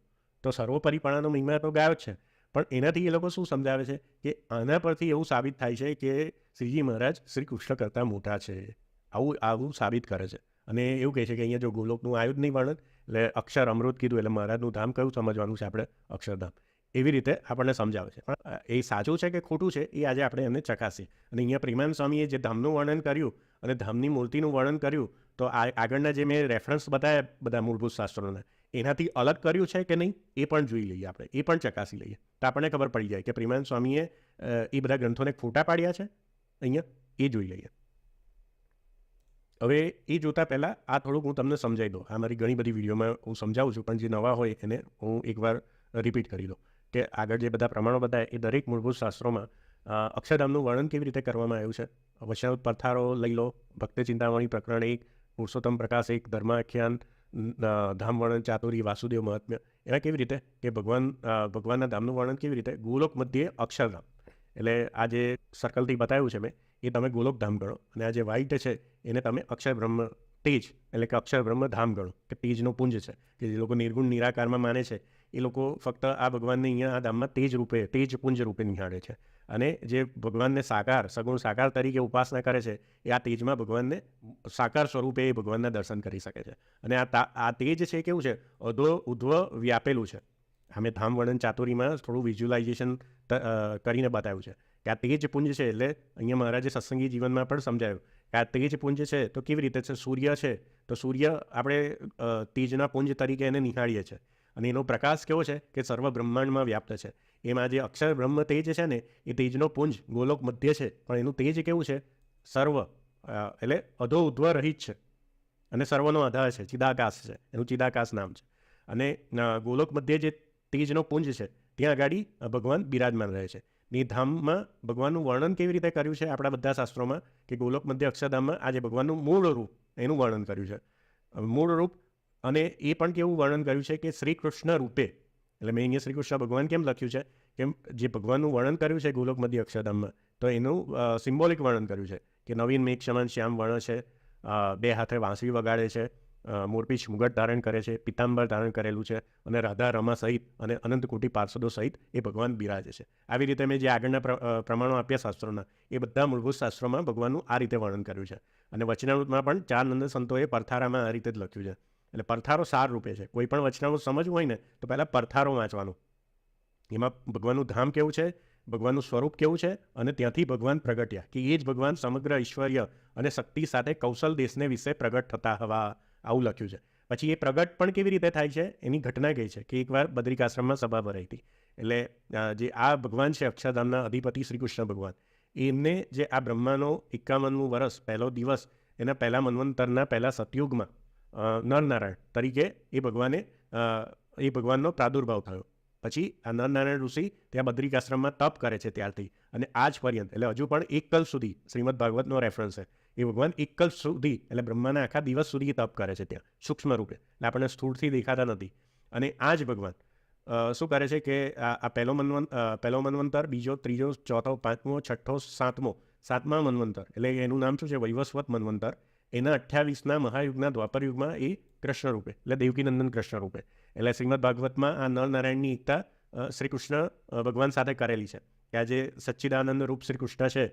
તો સર્વોપરીપણાનો મહિમા તો ગાયો જ છે, પણ એનાથી એ લોકો શું સમજાવે છે કે આના પરથી એવું સાબિત થાય છે કે શ્રીજી મહારાજ શ્રી કૃષ્ણ કરતાં મોટા છે. આવું સાબિત કરે છે. અને એવું કહે છે કે અહીંયા જો ગોલોકનું આવ્યું જ નહીં વર્ણન, એટલે અક્ષર અમૃત કીધું એટલે મહારાજનું ધામ કયું સમજવાનું છે આપણે? અક્ષરધામ. એવી રીતે આપણને સમજાવે છે. પણ એ સાચું છે કે ખોટું છે એ આજે આપણે એમને ચકાસીએ. અને અહીંયા પ્રેમાનંદ સ્વામીએ જે ધામનું વર્ણન કર્યું અને ધામની મૂર્તિનું વર્ણન કર્યું, તો આગળના જે મેં રેફરન્સ બતાવ્યા બધા મૂળભૂત શાસ્ત્રોના, એનાથી અલગ કર્યું છે કે નહીં એ પણ જોઈ લઈએ આપણે, એ પણ ચકાસી લઈએ. તો આપણને ખબર પડી જાય કે પ્રેમાનંદ સ્વામીએ એ બધા ગ્રંથોને ખોટા પાડ્યા છે અહીંયા, એ જોઈ લઈએ. હવે એ જોતાં પહેલાં આ થોડુંક હું તમને સમજાવી દઉં. આ મારી ઘણી બધી વિડીયોમાં હું સમજાવું છું, પણ જે નવા હોય એને હું એકવાર રિપીટ કરી દઉં કે આગળ જે બધા પ્રમાણો બતાવે એ દરેક મૂળભૂત શાસ્ત્રોમાં અક્ષરધામનું વર્ણન કેવી રીતે કરવામાં આવ્યું છે. વચનામૃત પરથારો લઈ લો, ભક્તિ ચિંતામણી પ્રકરણ 1, પુરુષોત્તમ પ્રકાશ 1, ધર્માખ્યાન, ધામ વર્ણન ચાતુરી, વાસુદેવ મહાત્મ્ય, એમાં કેવી રીતે કે ભગવાનના ધામનું વર્ણન કેવી રીતે ગોલોક મધ્યે અક્ષરધામ, એટલે આ જે સર્કલથી બતાવ્યું છે મેં એ તમે ગોલોક ધામ ગણો, અને આ જે વ્હાઇટ છે એને તમે અક્ષર બ્રહ્મ તેજ એટલે કે અક્ષર બ્રહ્મ ધામ ગણો, કે તેજનો પુંજ છે. કે જે લોકો નિર્ગુણ નિરાકારમાં માને છે એ લોકો ફક્ત આ ભગવાનને અહીંયા આ ધામમાં તેજ રૂપે, તેજ પુંજ રૂપે નિહાળે છે. અને જે ભગવાનને સાકાર, સગુણ સાકાર તરીકે ઉપાસના કરે છે એ આ તેજમાં ભગવાનને સાકાર સ્વરૂપે એ ભગવાનના દર્શન કરી શકે છે. અને આ તેજ છે કેવું છે? અધો ઉધ્વ વ્યાપેલું છે. અમે ધામ વર્ણન ચાતુરીમાં થોડું વિઝ્યુલાઇઝેશન કરીને બતાવ્યું છે કે આ તેજ પુંજ છે. એટલે અહીંયા મહારાજે સત્સંગી જીવનમાં પણ સમજાયું કે આ તેજ પુંજ છે તો કેવી રીતે છે? સૂર્ય છે તો સૂર્ય આપણે તેજના પુંજ તરીકે એને નિહાળીએ છીએ, અને એનો પ્રકાશ કેવો છે કે સર્વ બ્રહ્માંડમાં વ્યાપ્ત છે. એમાં જે અક્ષર બ્રહ્મ તેજ છે ને એ તેજનો પુંજ ગોલોક મધ્ય છે, પણ એનું તેજ કેવું છે? સર્વ એટલે અધો ઉધ્વ રહિત છે અને સર્વનો આધાર છે, ચિદાકાશ છે, એનું ચિદાકાશ નામ છે. અને ગોલોક મધ્ય જે તેજનો પુંજ છે ત્યાં આગળ ભગવાન બિરાજમાન રહે છે. એ ધામમાં ભગવાનનું વર્ણન કેવી રીતે કર્યું છે આપણા બધા શાસ્ત્રોમાં કે ગોલોક મધ્ય અક્ષરધામમાં આજે ભગવાનનું મૂળ રૂપ એનું વર્ણન કર્યું છે. મૂળ રૂપ, અને એ પણ કેવું વર્ણન કર્યું છે કે શ્રી કૃષ્ણ રૂપે. એટલે મેં અહીંયા શ્રી કૃષ્ણ ભગવાન કેમ લખ્યું છે? કેમ જે ભગવાનનું વર્ણન કર્યું છે ગોલોક મધ્ય અક્ષરધામમાં, તો એનું સિમ્બોલિક વર્ણન કર્યું છે કે નવીન મેઘ સમાન શ્યામ વર્ણ છે, બે હાથે વાંસળી વગાડે છે, મોરપીંછ મુગટ ધારણ કરે છે, પિતાંબર ધારણ કરેલું છે, અને રાધા રમા સહિત અને અનંત કોટી પાર્ષદો સહિત એ ભગવાન બિરાજે છે. આવી રીતે મેં જે આગળના પ્રમાણો આપ્યા શાસ્ત્રોના, એ બધા મૂળભૂત શાસ્ત્રોમાં ભગવાનનું આ રીતે વર્ણન કર્યું છે. અને વચનામૃતમાં પણ 4 નંદ સંતોએ પરથારામાં આ રીતે જ લખ્યું છે. એટલે પરથારો સાર રૂપે છે. કોઈ પણ વચનામૃત સમજવું હોય ને તો પહેલાં પરથારો વાંચવાનું. એમાં ભગવાનનું ધામ કેવું છે, ભગવાનનું સ્વરૂપ કેવું છે, અને ત્યાંથી ભગવાન પ્રગટ્યા કે એ જ ભગવાન સમગ્ર ઐશ્વર્ય અને શક્તિ સાથે કૌશલ દેશને વિશે પ્રગટ થતા હવા, આવું લખ્યું છે. પછી એ પ્રગટ પણ કેવી રીતે થાય છે એની ઘટના કહી છે કે એકવાર બદ્રિકાશ્રમમાં સભા ભરાઈ હતી. એટલે જે આ ભગવાન છે અક્ષરધામના અધિપતિ શ્રી કૃષ્ણ ભગવાન, એમને જે આ બ્રહ્માનો 51મું વર્ષ પહેલો દિવસ એના પહેલા મન્વંતરના પહેલા સતયુગમાં નરનારાયણ તરીકે એ ભગવાનનો પ્રાદુર્ભાવ થયો. પછી આ નરનારાયણ ઋષિ ત્યાં બદ્રિકાશ્રમમાં તપ કરે છે ત્યારથી, અને આજ પર્યંત એટલે હજુ પણ એક કલ્પ સુધી શ્રીમદ ભાગવતનો રેફરન્સ છે. એ ભગવાન એક કલ્પ સુધી એટલે બ્રહ્માના આખા દિવસ સુધી તપ કરે છે ત્યાં સૂક્ષ્મ રૂપે, એટલે આપણને સ્થૂળથી દેખાતા નથી. અને આ જ ભગવાન શું કરે છે કે આ પહેલો મન્વંતર, બીજો, ત્રીજો, ચોથો, પાંચમો, છઠ્ઠો, સાતમા મન્વંતર, એટલે એનું નામ શું છે? વૈવસ્વત મન્વંતર. એના 28ના મહાયુગના દ્વાપરયુગમાં એ કૃષ્ણ રૂપે એટલે દેવકીનંદન કૃષ્ણ રૂપે, એટલે શ્રીમદ ભાગવતમાં આ નરનારાયણની એકતા શ્રી કૃષ્ણ ભગવાન સાથે કરેલી છે કે આ જે સચ્ચિદાનંદ રૂપ શ્રી કૃષ્ણ છે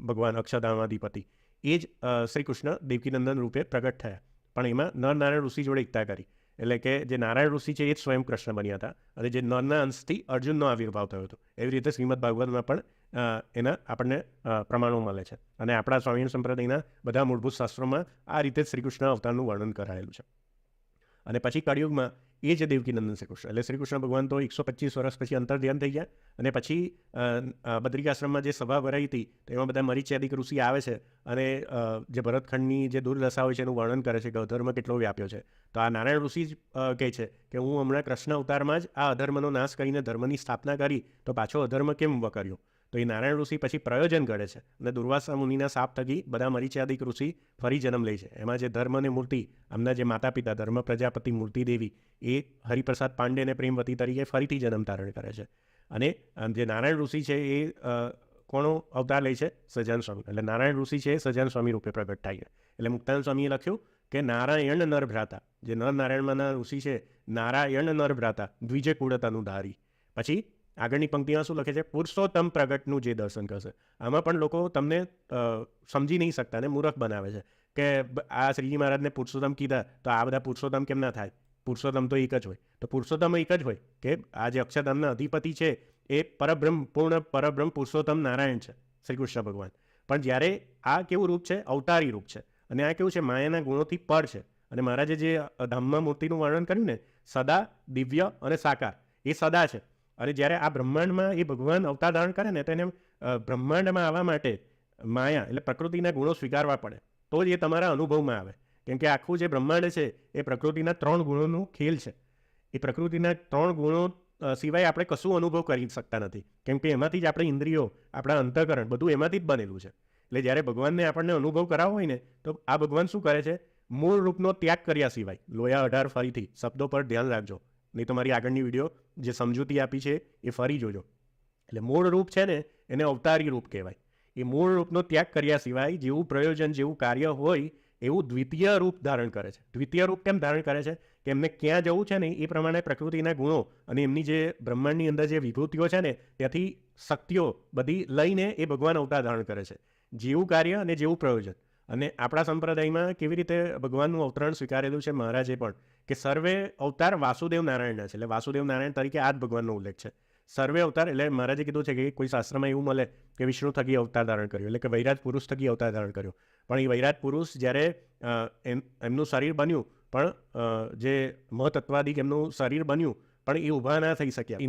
ભગવાન અક્ષરધામાધિપતિ, એ જ શ્રી કૃષ્ણ દેવકીનંદન રૂપે પ્રગટ થયા. પણ એમાં નરનારાયણ ઋષિ જોડે એકતા કરી, એટલે કે જે નારાયણ ઋષિ છે એ જ સ્વયં કૃષ્ણ બન્યા હતા, અને જે નરના અંશથી અર્જુનનો આવિર્ભાવ થયો હતો. એવી રીતે શ્રીમદ ભાગવતમાં પણ એના આપણને પ્રમાણો મળે છે. અને આપણા સ્વામિનારાયણ સંપ્રદાયના બધા મૂળભૂત શાસ્ત્રોમાં આ રીતે શ્રી કૃષ્ણ અવતારનું વર્ણન કરાયેલું છે. અને પછી કળિયુગમાં એ જ દેવકીનંદન શ્રી કૃષ્ણ એટલે શ્રી કૃષ્ણ ભગવાન તો 125 વર્ષ પછી અંતર ધ્યાન થઈ ગયા. અને પછી બદ્રિકાશ્રમમાં જે સભા ભરાઈ હતી તો એમાં બધા મરીચ્યાદિક ઋષિ આવે છે અને જે ભરતખંડની જે દુર્દશા હોય છે એનું વર્ણન કરે છે કે અધર્મ કેટલો વ્યાપ્યો છે. તો આ નારાયણ ઋષિ જ કહે છે કે હું હમણાં કૃષ્ણ અવતારમાં જ આ અધર્મનો નાશ કરીને ધર્મની સ્થાપના કરી, તો પાછો અધર્મ કેમ કર્યો? તો એ નારાયણ ઋષિ પછી પ્રયોજન કરે છે અને દુર્વાસા મુનિના શાપ થકી બધા મરીચ્યાદિક ઋષિ ફરી જન્મ લે છે. એમાં જે ધર્મની મૂર્તિ, આમના જે માતા પિતા ધર્મ પ્રજાપતિ મૂર્તિ દેવી, એ હરિપ્રસાદ પાંડેને પ્રેમવતી તરીકે ફરીથી જન્મ ધારણ કરે છે. અને જે નારાયણ ઋષિ છે એ કોનો અવતાર લે છે? સહજાનંદ સ્વામી. એટલે નારાયણ ઋષિ છે એ સહજાનંદ સ્વામી રૂપે પ્રગટ થાય છે. એટલે મુક્તાનંદ સ્વામીએ લખ્યું કે નારાયણ નર ભ્રાતા, જે નર નારાયણમાંના ઋષિ છે, નારાયણ નર ભ્રાતા દ્વિજે કુળતનું ધારી. પછી આગળની પંક્તિમાં શું લખે છે? પુરુષોત્તમ પ્રગટનું જે દર્શન કરશે. આમાં પણ લોકો તમને સમજી નહીં શકતા ને મૂર્ખ બનાવે છે કે આ શ્રીજી મહારાજને પુરુષોત્તમ કીધા તો આ બધા પુરુષોત્તમ કેમ ના થાય? પુરુષોત્તમ તો એક જ હોય. તો પુરુષોત્તમ એક જ હોય કે આ જે અક્ષરધામના અધિપતિ છે એ પરબ્રહ્મ, પૂર્ણ પરબ્રહ્મ પુરુષોત્તમ નારાયણ છે, શ્રી કૃષ્ણ ભગવાન. પણ જ્યારે આ કેવું રૂપ છે? અવતારી રૂપ છે. અને આ કેવું છે? માયાના ગુણોથી પર છે. અને મહારાજે જે ધામમાં મૂર્તિનું વર્ણન કર્યું ને, સદા, દિવ્ય અને સાકાર, એ સદા છે. અને જ્યારે આ બ્રહ્માંડમાં એ ભગવાન અવતાર ધારણ કરે ને તો એને બ્રહ્માંડમાં આવવા માટે માયા એટલે પ્રકૃતિના ગુણો સ્વીકારવા પડે, તો જ એ તમારા અનુભવમાં આવે. કેમ કે આખું જે બ્રહ્માંડ છે એ પ્રકૃતિના 3 ગુણોનું ખેલ છે. એ પ્રકૃતિના 3 ગુણો સિવાય આપણે કશું અનુભવ કરી શકતા નથી. કેમ કે એમાંથી જ આપણે ઇન્દ્રિયો, આપણા અંતઃકરણ બધું એમાંથી જ બનેલું છે. એટલે જ્યારે ભગવાનને આપણને અનુભવ કરાવવો હોય ને તો આ ભગવાન શું કરે છે? મૂળ રૂપનો ત્યાગ કર્યા સિવાય. લોયા 18 ફરીથી શબ્દો પર ધ્યાન રાખજો, નહીં તો મારી આગળની વિડીયો જે સમજૂતી આપી છે એ ફરી જોજો. એટલે મૂળ રૂપ છે ને એને અવતારી રૂપ કહેવાય. એ મૂળ રૂપનો ત્યાગ કર્યા સિવાય જેવું પ્રયોજન, જેવું કાર્ય હોય એવું દ્વિતીય રૂપ ધારણ કરે છે. દ્વિતીય રૂપ કેમ ધારણ કરે છે? કે એમને ક્યાં જવું છે ને એ પ્રમાણે પ્રકૃતિના ગુણો અને એમની જે બ્રહ્માંડની અંદર જે વિભૂતિઓ છે ને ત્યાંથી શક્તિઓ બધી લઈને એ ભગવાન અવતાર ધારણ કરે છે. જેવું કાર્ય અને જેવું પ્રયોજન. અને આપણા સંપ્રદાયમાં કેવી રીતે ભગવાનનું અવતરણ સ્વીકારેલું છે મહારાજે પણ, કે સર્વે અવતાર વાસુદેવ નારાયણના છે. એટલે વાસુદેવ નારાયણ તરીકે આ જ ભગવાનનો ઉલ્લેખ છે. સર્વે અવતાર એટલે મહારાજે કીધું છે કે કોઈ શાસ્ત્રમાં એવું મળે કે વિષ્ણુ થકી અવતાર ધારણ કર્યો, એટલે કે વૈરાજ પુરુષ થકી અવતાર ધારણ કર્યો. પણ એ વૈરાજ પુરુષ જ્યારે એમનું શરીર બન્યું, પણ જે મહતત્વાદિક એમનું શરીર બન્યું, પણ એ ઊભા ના થઈ શક્યા.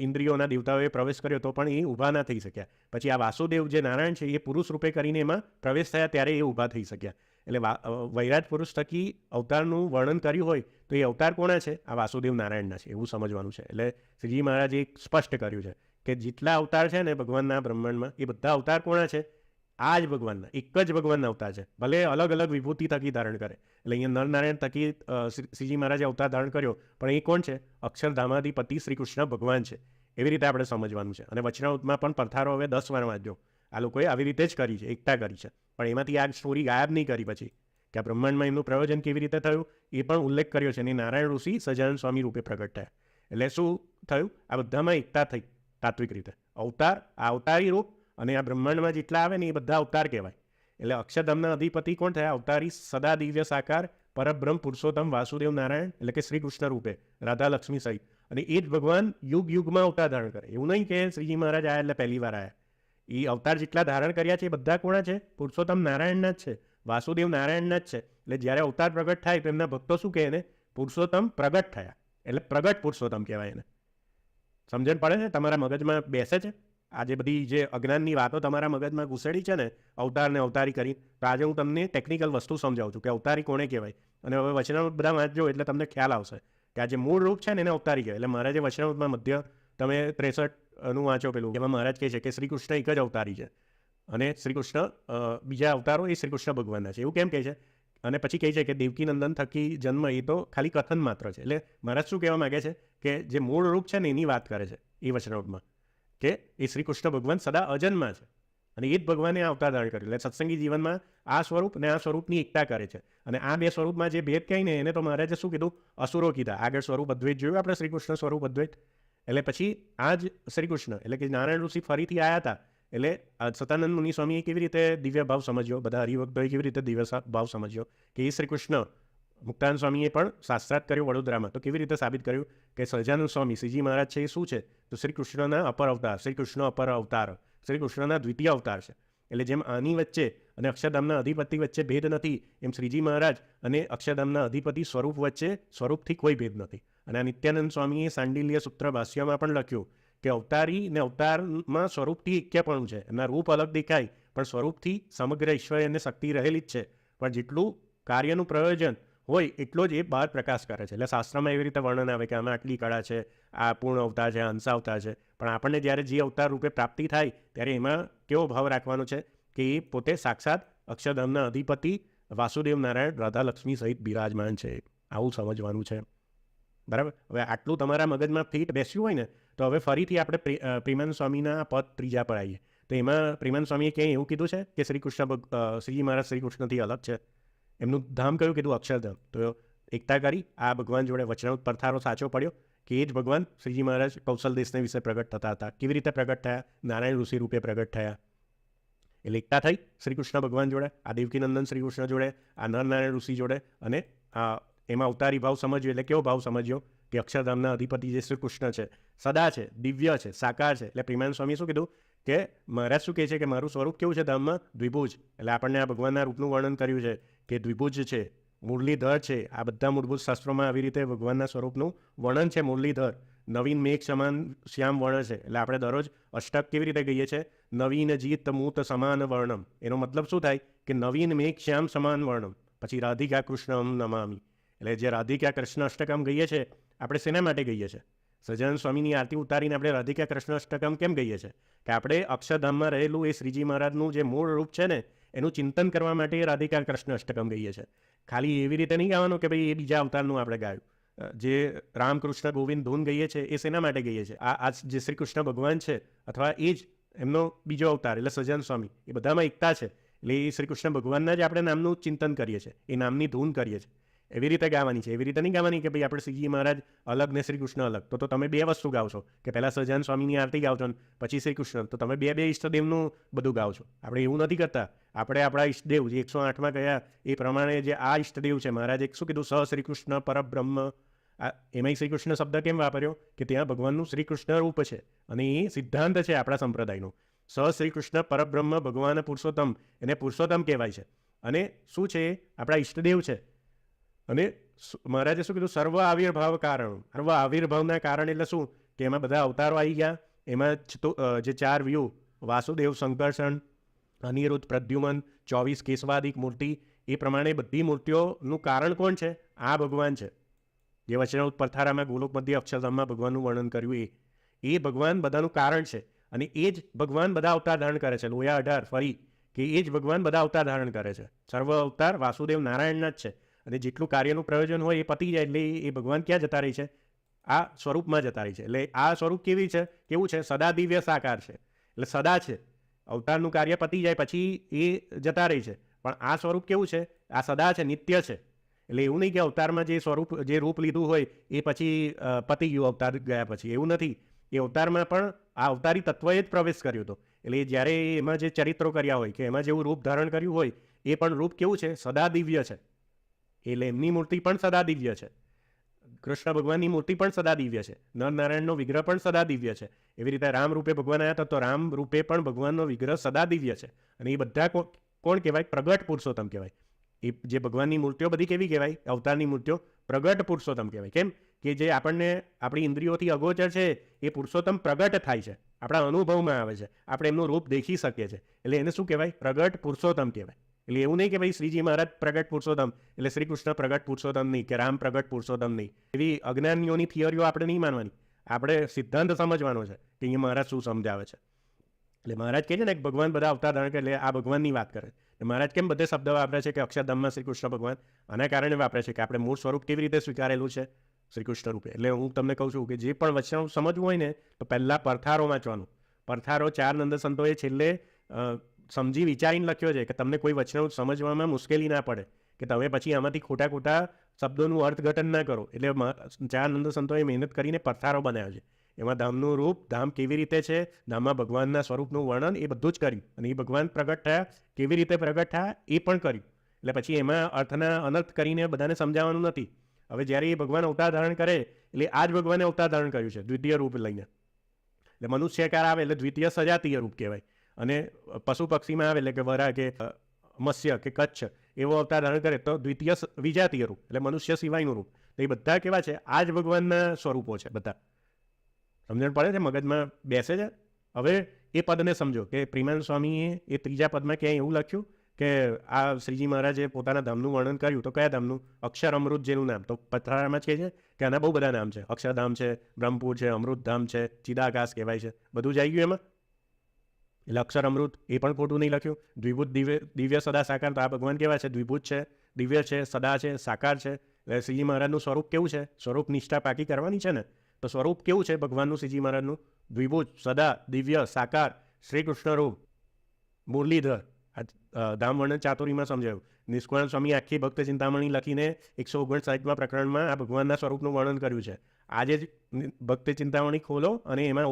ઇન્દ્રિયોના દેવતાઓએ પ્રવેશ કર્યો તો પણ એ ઊભા ના થઈ શક્યા. પછી આ વાસુદેવ જે નારાયણ છે એ પુરુષ રૂપે કરીને એમાં પ્રવેશ થયા ત્યારે એ ઊભા થઈ શક્યા. એટલે વૈરાજ પુરુષ થકી અવતારનું વર્ણન કર્યું હોય તો એ અવતાર કોના છે? આ વાસુદેવ નારાયણના છે, એવું સમજવાનું છે. એટલે શ્રીજી મહારાજે સ્પષ્ટ કર્યું છે કે જેટલા અવતાર છે ને ભગવાનના બ્રહ્માંડમાં, એ બધા અવતાર કોના છે? આ જ ભગવાનના, એક જ ભગવાનના અવતાર છે. ભલે અલગ અલગ વિભૂતિ થકી ધારણ કરે. એટલે અહીંયા નરનારાયણ થકી શ્રીજી મહારાજે અવતાર ધારણ કર્યો, પણ એ કોણ છે? અક્ષરધામાધિપતિ શ્રી કૃષ્ણ ભગવાન છે. એવી રીતે આપણે સમજવાનું છે. અને વચનામૃતમાં પણ પડથારો હવે 10 વાર વાંચજો. આ લોકોએ આવી રીતે જ કરી છે, એકતા કરી છે. પણ એમાંથી આ સ્ટોરી ગાયબ નહીં કરી પછી કે આ બ્રહ્માંડમાં એમનું પ્રયોજન કેવી રીતે થયું એ પણ ઉલ્લેખ કર્યો છે. અને નારાયણ ઋષિ સહજાનંદ સ્વામી રૂપે પ્રગટ થયા. એટલે શું થયું? આ બધામાં એકતા થઈ તાત્વિક રીતે. અવતાર, આ અવતારી રૂપ, અને આ બ્રહ્માંડમાં જેટલા આવે ને એ બધા અવતાર કહેવાય. એટલે અક્ષરધામના અધિપતિ કોણ થયા? અવતારી, સદા, દિવ્ય, સાકાર, પરબ્રહ્મ પુરુષોત્તમ વાસુદેવ નારાયણ, એટલે કે શ્રી કૃષ્ણ રૂપે, રાધા લક્ષ્મી સહિત. અને એ જ ભગવાન યુગ યુગમાં અવતાર ધારણ કરે. એવું નહીં કે શ્રીજી મહારાજ આવ્યા એટલે પહેલી વાર આવ્યા. એ અવતાર જેટલા ધારણ કર્યા છે એ બધા કોણા છે? પુરુષોત્તમ નારાયણના જ છે, વાસુદેવ નારાયણના જ છે. એટલે જ્યારે અવતાર પ્રગટ થાય તો એમના ભક્તો શું કહે એને? પુરુષોત્તમ પ્રગટ થયા. એટલે પ્રગટ પુરુષોત્તમ કહેવાય એને. સમજણ પડે છે? તમારા મગજમાં બેસે છે? આજે બધી જે અજ્ઞાનની વાતો તમારા મગજમાં ઘૂસેડી છે ને અવતારને અવતારી કરી, તો આજે હું તમને ટેકનિકલ વસ્તુ સમજાવું છું કે અવતારી કોને કહેવાય. અને હવે વચનામૃત બધા વાંચજો એટલે તમને ખ્યાલ આવશે કે આ જે મૂળ રૂપ છે ને એને અવતારી કહેવાય. એટલે મહારાજે વચનામૃતમાં મધ્ય તમે 63 વાંચો પેલું, એમાં મહારાજ કહે છે કે શ્રી કૃષ્ણ એક જ અવતારી છે અને શ્રી કૃષ્ણ બીજા અવતારો એ શ્રી કૃષ્ણ ભગવાનના છે. એવું કેમ કહે છે? અને પછી કહે છે કે દેવકી નંદન થકી જન્મ એ તો ખાલી કથન માત્ર છે. એટલે મહારાજ શું કહેવા માગે છે કે જે મૂળ રૂપ છે ને એની વાત કરે છે એ વચનામૃતમાં, કે એ શ્રી કૃષ્ણ ભગવાન સદા અજન્મા છે અને એ જ ભગવાને આ અવતાર ધારણ કર્યું. એટલે સત્સંગી જીવનમાં આ સ્વરૂપ અને આ સ્વરૂપની એકતા કરે છે. અને આ બે સ્વરૂપમાં જે ભેદ કહી ને એને તો મહારાજે શું કીધું? અસુરો કીધા. આગળ સ્વરૂપ અદ્વૈત જોયું આપણે, શ્રી કૃષ્ણ સ્વરૂપ અદ્વૈત. એટલે પછી આ જ શ્રી કૃષ્ણ એટલે કે નારાયણ ઋષિ ફરીથી આવ્યા હતા. એટલે સતાનંદ મુનિ સ્વામીએ કેવી રીતે દિવ્ય ભાવ સમજ્યો, બધા હરિભક્તોએ કેવી રીતે દિવ્ય ભાવ સમજ્યો કે એ શ્રી કૃષ્ણ. મુક્તાનંદ સ્વામીએ પણ શાસ્ત્રાર્થ કર્યો વડોદરામાં, તો કેવી રીતે સાબિત કર્યું કે સહજાનંદ સ્વામી શ્રીજી મહારાજ છે એ શું છે? તો શ્રી કૃષ્ણના અપર અવતાર, શ્રી કૃષ્ણ અપર અવતાર, શ્રી કૃષ્ણના દ્વિતીય અવતાર છે. એટલે જેમ આની વચ્ચે અને અક્ષરધામના અધિપતિ વચ્ચે ભેદ નથી, એમ શ્રીજી મહારાજ અને અક્ષરધામના અધિપતિ સ્વરૂપ વચ્ચે સ્વરૂપથી કોઈ ભેદ નથી. અને આ નિત્યાનંદ સ્વામીએ સાંડિલ્ય સૂત્ર ભાષ્યમાં પણ લખ્યું કે અવતારી ને અવતારમાં સ્વરૂપથી એક્યપણું છે. એમના રૂપ અલગ દેખાય પણ સ્વરૂપથી સમગ્ર ઈશ્વર અને શક્તિ રહેલી જ છે. પણ જેટલું કાર્યનું પ્રયોજન હોય એટલો જ એ બહાર પ્રકાશ કરે છે. એટલે શાસ્ત્રમાં એવી રીતે વર્ણન આવે કે આમાં આટલી કળા છે, આ પૂર્ણ અવતાર છે, અંશાવતાર છે. પણ આપણને જ્યારે જે અવતાર રૂપે પ્રાપ્તિ થાય ત્યારે એમાં કેવો ભાવ રાખવાનો છે કે એ પોતે સાક્ષાત અક્ષરધામના અધિપતિ વાસુદેવ નારાયણ રાધા લક્ષ્મી સહિત બિરાજમાન છે. આવું સમજવાનું છે. બરાબર. હવે આટલું તમારા મગજમાં ફિટ બેસ્યું હોય ને તો હવે ફરીથી આપણે પ્રેમાનંદ સ્વામીના પદ ત્રીજા પર આવીએ. તો એમાં પ્રેમાનંદ સ્વામીએ ક્યાંય એવું કીધું છે કે શ્રીજી મહારાજ શ્રી કૃષ્ણથી અલગ છે? એમનું ધામ કયું કીધું? અક્ષરધામ. તો એકતા કરી આ ભગવાન જોડે વચનામૃત પરથારો સાચો પડ્યો કે એ જ ભગવાન શ્રીજી મહારાજ કૌશલ દેશને વિશે પ્રગટ થતા હતા. કેવી રીતે પ્રગટ થયા? નારાયણ ઋષિ રૂપે પ્રગટ થયા. એટલે એકતા થઈ શ્રી કૃષ્ણ ભગવાન જોડે, આ દેવકીનંદન શ્રી કૃષ્ણ જોડે, આ નરનારાયણ ઋષિ જોડે, અને એમાં અવતારી ભાવ સમજ્યો. એટલે કેવો ભાવ સમજ્યો કે અક્ષરધામના અધિપતિ જે શ્રી કૃષ્ણ છે, સદા છે, દિવ્ય છે, સાકાર છે. એટલે પ્રેમાનંદ સ્વામી શું કીધું કે મહારાજ શું કહે છે કે મારું સ્વરૂપ કેવું છે ધામમાં? દ્વિભુજ. એટલે આપણને આ ભગવાનના રૂપનું વર્ણન કર્યું છે કે દ્વિભુજ છે, મુરલીધર છે. આ બધા મૂળભૂત શાસ્ત્રોમાં આવી રીતે ભગવાનના સ્વરૂપનું વર્ણન છે. મુરલીધર, નવીન મેઘ સમાન શ્યામ વર્ણ છે. એટલે આપણે દરરોજ અષ્ટક કેવી રીતે કહીએ છીએ? નવીન જીત મૂત સમાન વર્ણમ. એનો મતલબ શું થાય કે નવીન મેઘ શ્યામ સમાન વર્ણમ. પછી રાધિકા કૃષ્ણમ નમામી. એટલે જે રાધિકા કૃષ્ણ અષ્ટકમ કહીએ છીએ, આપણે શેના માટે કહીએ છીએ? સહજાનંદ સ્વામીની આરતી ઉતારીને આપણે રાધિકા કૃષ્ણ અષ્ટકમ કેમ કહીએ છીએ? કે આપણે અક્ષરધામમાં રહેલું એ શ્રીજી મહારાજનું જે મૂળ રૂપ છે ને એનું ચિંતન કરવા માટે રાધિકા કૃષ્ણ અષ્ટકમ કહીએ છીએ. ખાલી એવી રીતે નહીં ગાવાનું કે ભાઈ એ બીજા અવતારનું આપણે ગાયું. જે રામકૃષ્ણ ગોવિંદ ધૂન ગઈએ છીએ એ શેના માટે ગઈએ છીએ? આ જે શ્રી કૃષ્ણ ભગવાન છે અથવા એ જ એમનો બીજો અવતાર એટલે સહજાનંદ સ્વામી, એ બધામાં એકતા છે. એટલે એ શ્રી કૃષ્ણ ભગવાનના જ આપણે નામનું ચિંતન કરીએ છીએ, એ નામની ધૂન કરીએ છીએ. એવી રીતે ગાવાની છે. એવી રીતે નહીં ગાવાની કે ભાઈ આપણે શ્રીજી મહારાજ અલગ ને શ્રી કૃષ્ણ અલગ. તો તમે બે વસ્તુ ગાવ છો કે પહેલાં સહજાનંદ સ્વામીની આરતી ગાવ છો ને પછી શ્રી કૃષ્ણ. તો તમે બે ઈષ્ટદેવનું બધું ગાવ છો. આપણે એવું નથી કરતા. આપણે આપણા ઈષ્ટદેવ જે 108માં કયા એ પ્રમાણે જે આ ઈષ્ટદેવ છે, મહારાજે શું કીધું? સ શ્રી કૃષ્ણ પરબ્રહ્મ. એમાંય શ્રી કૃષ્ણ શબ્દ કેમ વાપર્યો? કે ત્યાં ભગવાનનું શ્રી કૃષ્ણ રૂપ છે અને એ સિદ્ધાંત છે આપણા સંપ્રદાયનો. સ શ્રી કૃષ્ણ પરબ્રહ્મ ભગવાન પુરુષોત્તમ, એને પુરુષોત્તમ કહેવાય છે. અને શું છે? આપણા ઈષ્ટદેવ છે. અને મહારાજે શું કીધું? સર્વ આવિર્ભાવ કારણ. સર્વ આવિર્ભાવના કારણ એટલે શું? કે એમાં બધા અવતારો આવી ગયા. એમાં જે 4 વ્યૂહ વાસુદેવ, સંકર્ષણ, અનિરુદ્ધ, પ્રદ્યુમન, 24 કેશવાદિક મૂર્તિ, એ પ્રમાણે બધી મૂર્તિઓનું કારણ કોણ છે? આ ભગવાન છે. જે વચનામૃત પરથારામાં ગોલોક મધ્ય અક્ષરધામમાં ભગવાનનું વર્ણન કર્યું એ ભગવાન બધાનું કારણ છે. અને એ જ ભગવાન બધા અવતાર ધારણ કરે છે. લોયા 18 ફરી કે એ જ ભગવાન બધા અવતાર ધારણ કરે છે. સર્વ અવતાર વાસુદેવ નારાયણના જ છે. અને જેટલું કાર્યનું પ્રયોજન હોય એ પતી જાય એટલે એ ભગવાન ક્યાં જતા રહી છે? આ સ્વરૂપમાં જતા રહી છે. એટલે આ સ્વરૂપ કેવું છે? સદા દિવ્ય સાકાર છે. એટલે સદા છે. અવતારનું કાર્ય પતી જાય પછી એ જતા રહી છે. પણ આ સ્વરૂપ કેવું છે? આ સદા છે, નિત્ય છે. એટલે એવું નહીં કે અવતારમાં જે રૂપ લીધું હોય એ પછી પતી ગયું અવતાર ગયા પછી. એવું નથી. એ અવતારમાં પણ આ અવતારી તત્વએ જ પ્રવેશ કર્યો હતો. એટલે જ્યારે એમાં જે ચરિત્રો કર્યા હોય કે એમાં જેવું રૂપ ધારણ કર્યું હોય એ પણ રૂપ કેવું છે? સદા દિવ્ય છે. એટલે એમની મૂર્તિ પણ સદા દિવ્ય છે. કૃષ્ણ ભગવાનની મૂર્તિ પણ સદા દિવ્ય છે. નરનારાયણનો વિગ્રહ પણ સદા દિવ્ય છે. એવી રીતે રામ રૂપે ભગવાન આવ્યા હતા તો રામ રૂપે પણ ભગવાનનો વિગ્રહ સદા દિવ્ય છે. અને એ બધા કોણ કહેવાય? પ્રગટ પુરુષોત્તમ કહેવાય. એ જે ભગવાનની મૂર્તિઓ બધી કેવી કહેવાય? અવતારની મૂર્તિઓ પ્રગટ પુરુષોત્તમ કહેવાય. કેમ કે જે આપણને આપણી ઇન્દ્રિયોથી અગોચર છે એ પુરુષોત્તમ પ્રગટ થાય છે, આપણા અનુભવમાં આવે છે, આપણે એમનું રૂપ દેખી શકીએ છીએ. એટલે એને શું કહેવાય? પ્રગટ પુરુષોત્તમ કહેવાય. એટલે એવું નહીં કે ભાઈ શ્રીજી મહારાજ પ્રગટ પુરુષોત્તમ એટલે શ્રી કૃષ્ણ પ્રગટ પુરુષોત્તમ નહીં કે રામ પ્રગટ પુરુષોત્તમ નહીં. એવી અજ્ઞાનીઓની થિયરીઓ આપણે નહીં માનવાની. આપણે સિદ્ધાંત સમજવાનો છે કે અહીંયા મહારાજ શું સમજાવે છે. એટલે મહારાજ કહે છે ને કે ભગવાન બધા અવતાર ધારણ કરે. એટલે આ ભગવાનની વાત કરે. મહારાજ કેમ બધે શબ્દ વાપરે છે કે અક્ષરધામમાં શ્રી કૃષ્ણ ભગવાન? આના કારણે વાપરે છે કે આપણે મૂળ સ્વરૂપ કેવી રીતે સ્વીકારેલું છે? શ્રી કૃષ્ણ રૂપે. એટલે હું તમને કહું છું કે જે પણ વચન સમજવું હોય ને તો પહેલાં પરથારો વાંચવાનું. પરથારો 4 નંદ સંતોએ છેલ્લે સમજી વિચારીને લખ્યો છે કે તમને કોઈ વચન સમજવામાં મુશ્કેલી ના પડે, કે તમે પછી આમાંથી ખોટા શબ્દોનું અર્થઘટન ના કરો. એટલે 4 નંદ સંતોએ મહેનત કરીને પરથારો બનાવ્યો છે. એમાં ધામનું રૂપ, ધામ કેવી રીતે છે, ધામમાં ભગવાનના સ્વરૂપનું વર્ણન એ બધું જ કર્યું. અને એ ભગવાન પ્રગટ થયા, કેવી રીતે પ્રગટ થયા એ પણ કર્યું. એટલે પછી એમાં અર્થના અનર્થ કરીને બધાને સમજાવવાનું નથી. હવે જ્યારે એ ભગવાન અવતાર ધારણ કરે એટલે આ જ ભગવાને અવતાર ધારણ કર્યું છે દ્વિતીય રૂપ લઈને. એટલે મનુષ્યકાર આવે એટલે દ્વિતીય સજાતીય રૂપ કહેવાય. અને પશુ પક્ષીમાં આવે એટલે કે વરા કે મત્સ્ય કે કચ્છ એવો અવતાર ધારણ કરે તો દ્વિતીય વિજાતીય રૂપ એટલે મનુષ્ય સિવાયનું રૂપ. તો એ બધા કેવા છે? આ જ ભગવાનના સ્વરૂપો છે બધા. સમજણ પડે છે? મગજમાં બેસે છે? હવે એ પદને સમજો કે પ્રેમાનંદ સ્વામીએ એ ત્રીજા પદમાં ક્યાંય એવું લખ્યું કે આ શ્રીજી મહારાજે પોતાના ધામનું વર્ણન કર્યું, તો કયા ધામનું? અક્ષર અમૃત જેનું નામ. તો પથરામાં જ કહે છે કે આના બહુ બધા નામ છે. અક્ષરધામ છે, બ્રહ્મપુર છે, અમૃતધામ છે, ચિદાકાશ કહેવાય છે. બધું જ આવી ગયું એમાં. એટલે અક્ષર અમૃત એ પણ ખોટું નહીં લખ્યું. દ્વિભૂત દિવ્ય સદા સાકાર, તો આ ભગવાન કેવા છે? દ્વિભૂત છે, દિવ્ય છે, સદા છે, સાકાર છે. એટલે શ્રીજી મહારાજનું સ્વરૂપ કેવું છે? સ્વરૂપ નિષ્ઠા પાકી કરવાની છે ને, તો સ્વરૂપ કેવું છે ભગવાનનું? શ્રીજી મહારાજનું દ્વિભૂત, સદા, દિવ્ય, સાકાર, શ્રી કૃષ્ણ રૂપ, મુરલીધર. ધામ વર્ણન ચાતુરીમાં સમજાયું. નિષ્કુળાનંદ સ્વામી આખી ભક્ત ચિંતામણી લખીને 159માં પ્રકરણમાં આ ભગવાનના સ્વરૂપનું વર્ણન કર્યું છે. આજે જ ભક્ત ચિંતામણી ખોલો અને એમાં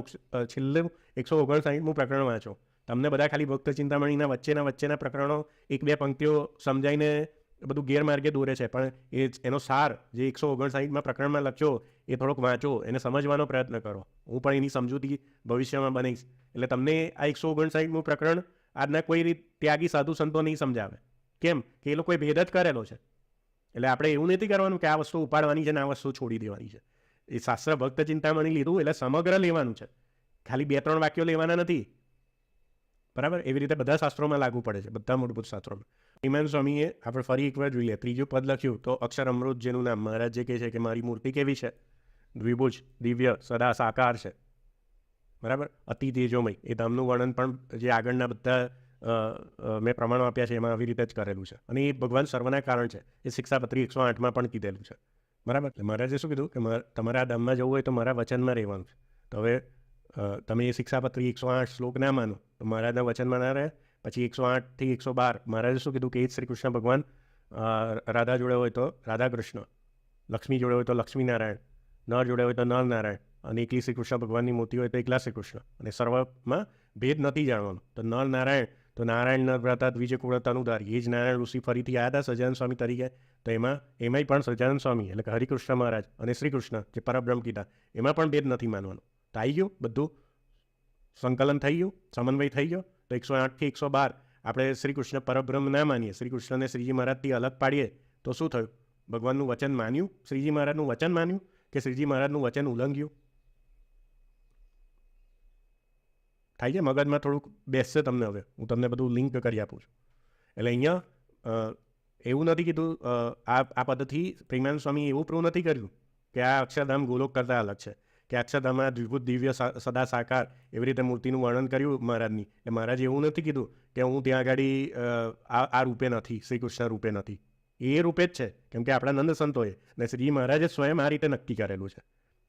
છેલ્લું 159મું પ્રકરણ વાંચો. તમને બધા ખાલી ભક્ત ચિંતામણીના વચ્ચેના પ્રકરણો એક બે પંક્તિઓ સમજાઈને બધું ગેરમાર્ગે દોરે છે, પણ એનો સાર જે 159માં પ્રકરણમાં લખ્યો એ થોડોક વાંચો, એને સમજવાનો પ્રયત્ન કરો. હું પણ એની સમજૂતી ભવિષ્યમાં બનાવીશ. એટલે તમને આ 159મું પ્રકરણ આજના કોઈ રીત ત્યાગી સાધુ સંતો નહીં સમજાવે. કેમ કે એ લોકોએ ભેદ જ કરેલો છે. એટલે આપણે એવું નથી કરવાનું કે આ વસ્તુ ઉપાડવાની છે ને આ વસ્તુ છોડી દેવાની છે. એ શાસ્ત્ર ભક્ત ચિંતામણી લીધું એટલે સમગ્ર લેવાનું છે, ખાલી 2-3 વાક્યો લેવાના નથી. બરાબર? એવી રીતે બધા શાસ્ત્રોમાં લાગુ પડે છે, બધા મૂળભૂત શાસ્ત્રોમાં. હિમાન સ્વામીએ આપણે ફરી એકવાર જોઈએ, 3જું પદ લખ્યું તો અક્ષર અમૃત જેનું નામ. મહારાજ જે કહે છે કે મારી મૂર્તિ કેવી છે? દ્વિભુજ, દિવ્ય, સદા સાકાર છે. બરાબર? અતિ તેજોમય. એ ધામનું વર્ણન પણ જે આગળના બધા મેં પ્રમાણો આપ્યા છે એમાં આવી રીતે જ કરેલું છે. અને એ ભગવાન સર્વના કારણ છે. એ શિક્ષાપત્રી 108માં પણ કીધેલું છે. બરાબર? એટલે મહારાજે શું કીધું કે તમારે આ ધામમાં જવું હોય તો મારા વચનમાં રહેવાનું છે. તો હવે તમે એ શિક્ષાપત્રી 108 શ્લોક ના માનો તો મહારાજના વચનમાં ના રહે. પછી 108થી 112 મહારાજે શું કીધું કે એ જ શ્રી કૃષ્ણ ભગવાન રાધા જોડે હોય તો રાધા કૃષ્ણ, લક્ષ્મી જોડે હોય તો લક્ષ્મીનારાયણ, નર જોડે હોય તો નર નારાયણ, અને એકલી શ્રી કૃષ્ણ ભગવાનની મૂર્તિ હોય તો એકલા શ્રી કૃષ્ણ. અને સર્વમાં ભેદ નથી જાણવાનો. તો નર નારાયણ, તો નારાયણ નર ભ્રાતા દ્વિજ કુળતાનું ધારી, એ જ નારાયણ ઋષિ ફરીથી આવ્યા હતા સહજાનંદ સ્વામી તરીકે. તો એમાંય પણ સહજાનંદ સ્વામી એટલે કે હરિકૃષ્ણ મહારાજ અને શ્રી કૃષ્ણ જે પરબ્રહ્મ કીધા, એમાં પણ ભેદ નથી માનવાનો. તો આવી ગયું, બધું સંકલન થઈ ગયું, સમન્વય થઈ ગયો. તો 108થી 112 આપણે શ્રી કૃષ્ણ પરબ્રહ્મ ના માનીએ, શ્રી કૃષ્ણને શ્રીજી મહારાજથી અલગ પાડીએ તો શું થયું? ભગવાનનું વચન માન્યું, શ્રીજી મહારાજનું વચન માન્યું કે શ્રીજી મહારાજનું વચન ઉલ્લંઘ્યું? થાય છે મગજમાં થોડુંક બેસશે તમને. હવે હું તમને બધું લિંક કરી આપું છું. એટલે અહીંયા એવું નથી કીધું, આ પદ્ધતિ પ્રેમાનંદ સ્વામી એવું પ્રૂવ નથી કર્યું કે આ અક્ષરધામ ગોલોક કરતાં અલગ છે, કે અક્ષરધામમાં દ્વિભૂત દિવ્ય સદા સાકાર એવી રીતે મૂર્તિનું વર્ણન કર્યું મહારાજની. એટલે મહારાજે એવું નથી કીધું કે હું ત્યાં આગળ આ રૂપે નથી, શ્રી કૃષ્ણ રૂપે નથી. એ રૂપે જ છે, કેમ કે આપણા નંદ સંતોએ અને શ્રીજી મહારાજે સ્વયં આ રીતે નક્કી કરેલું છે.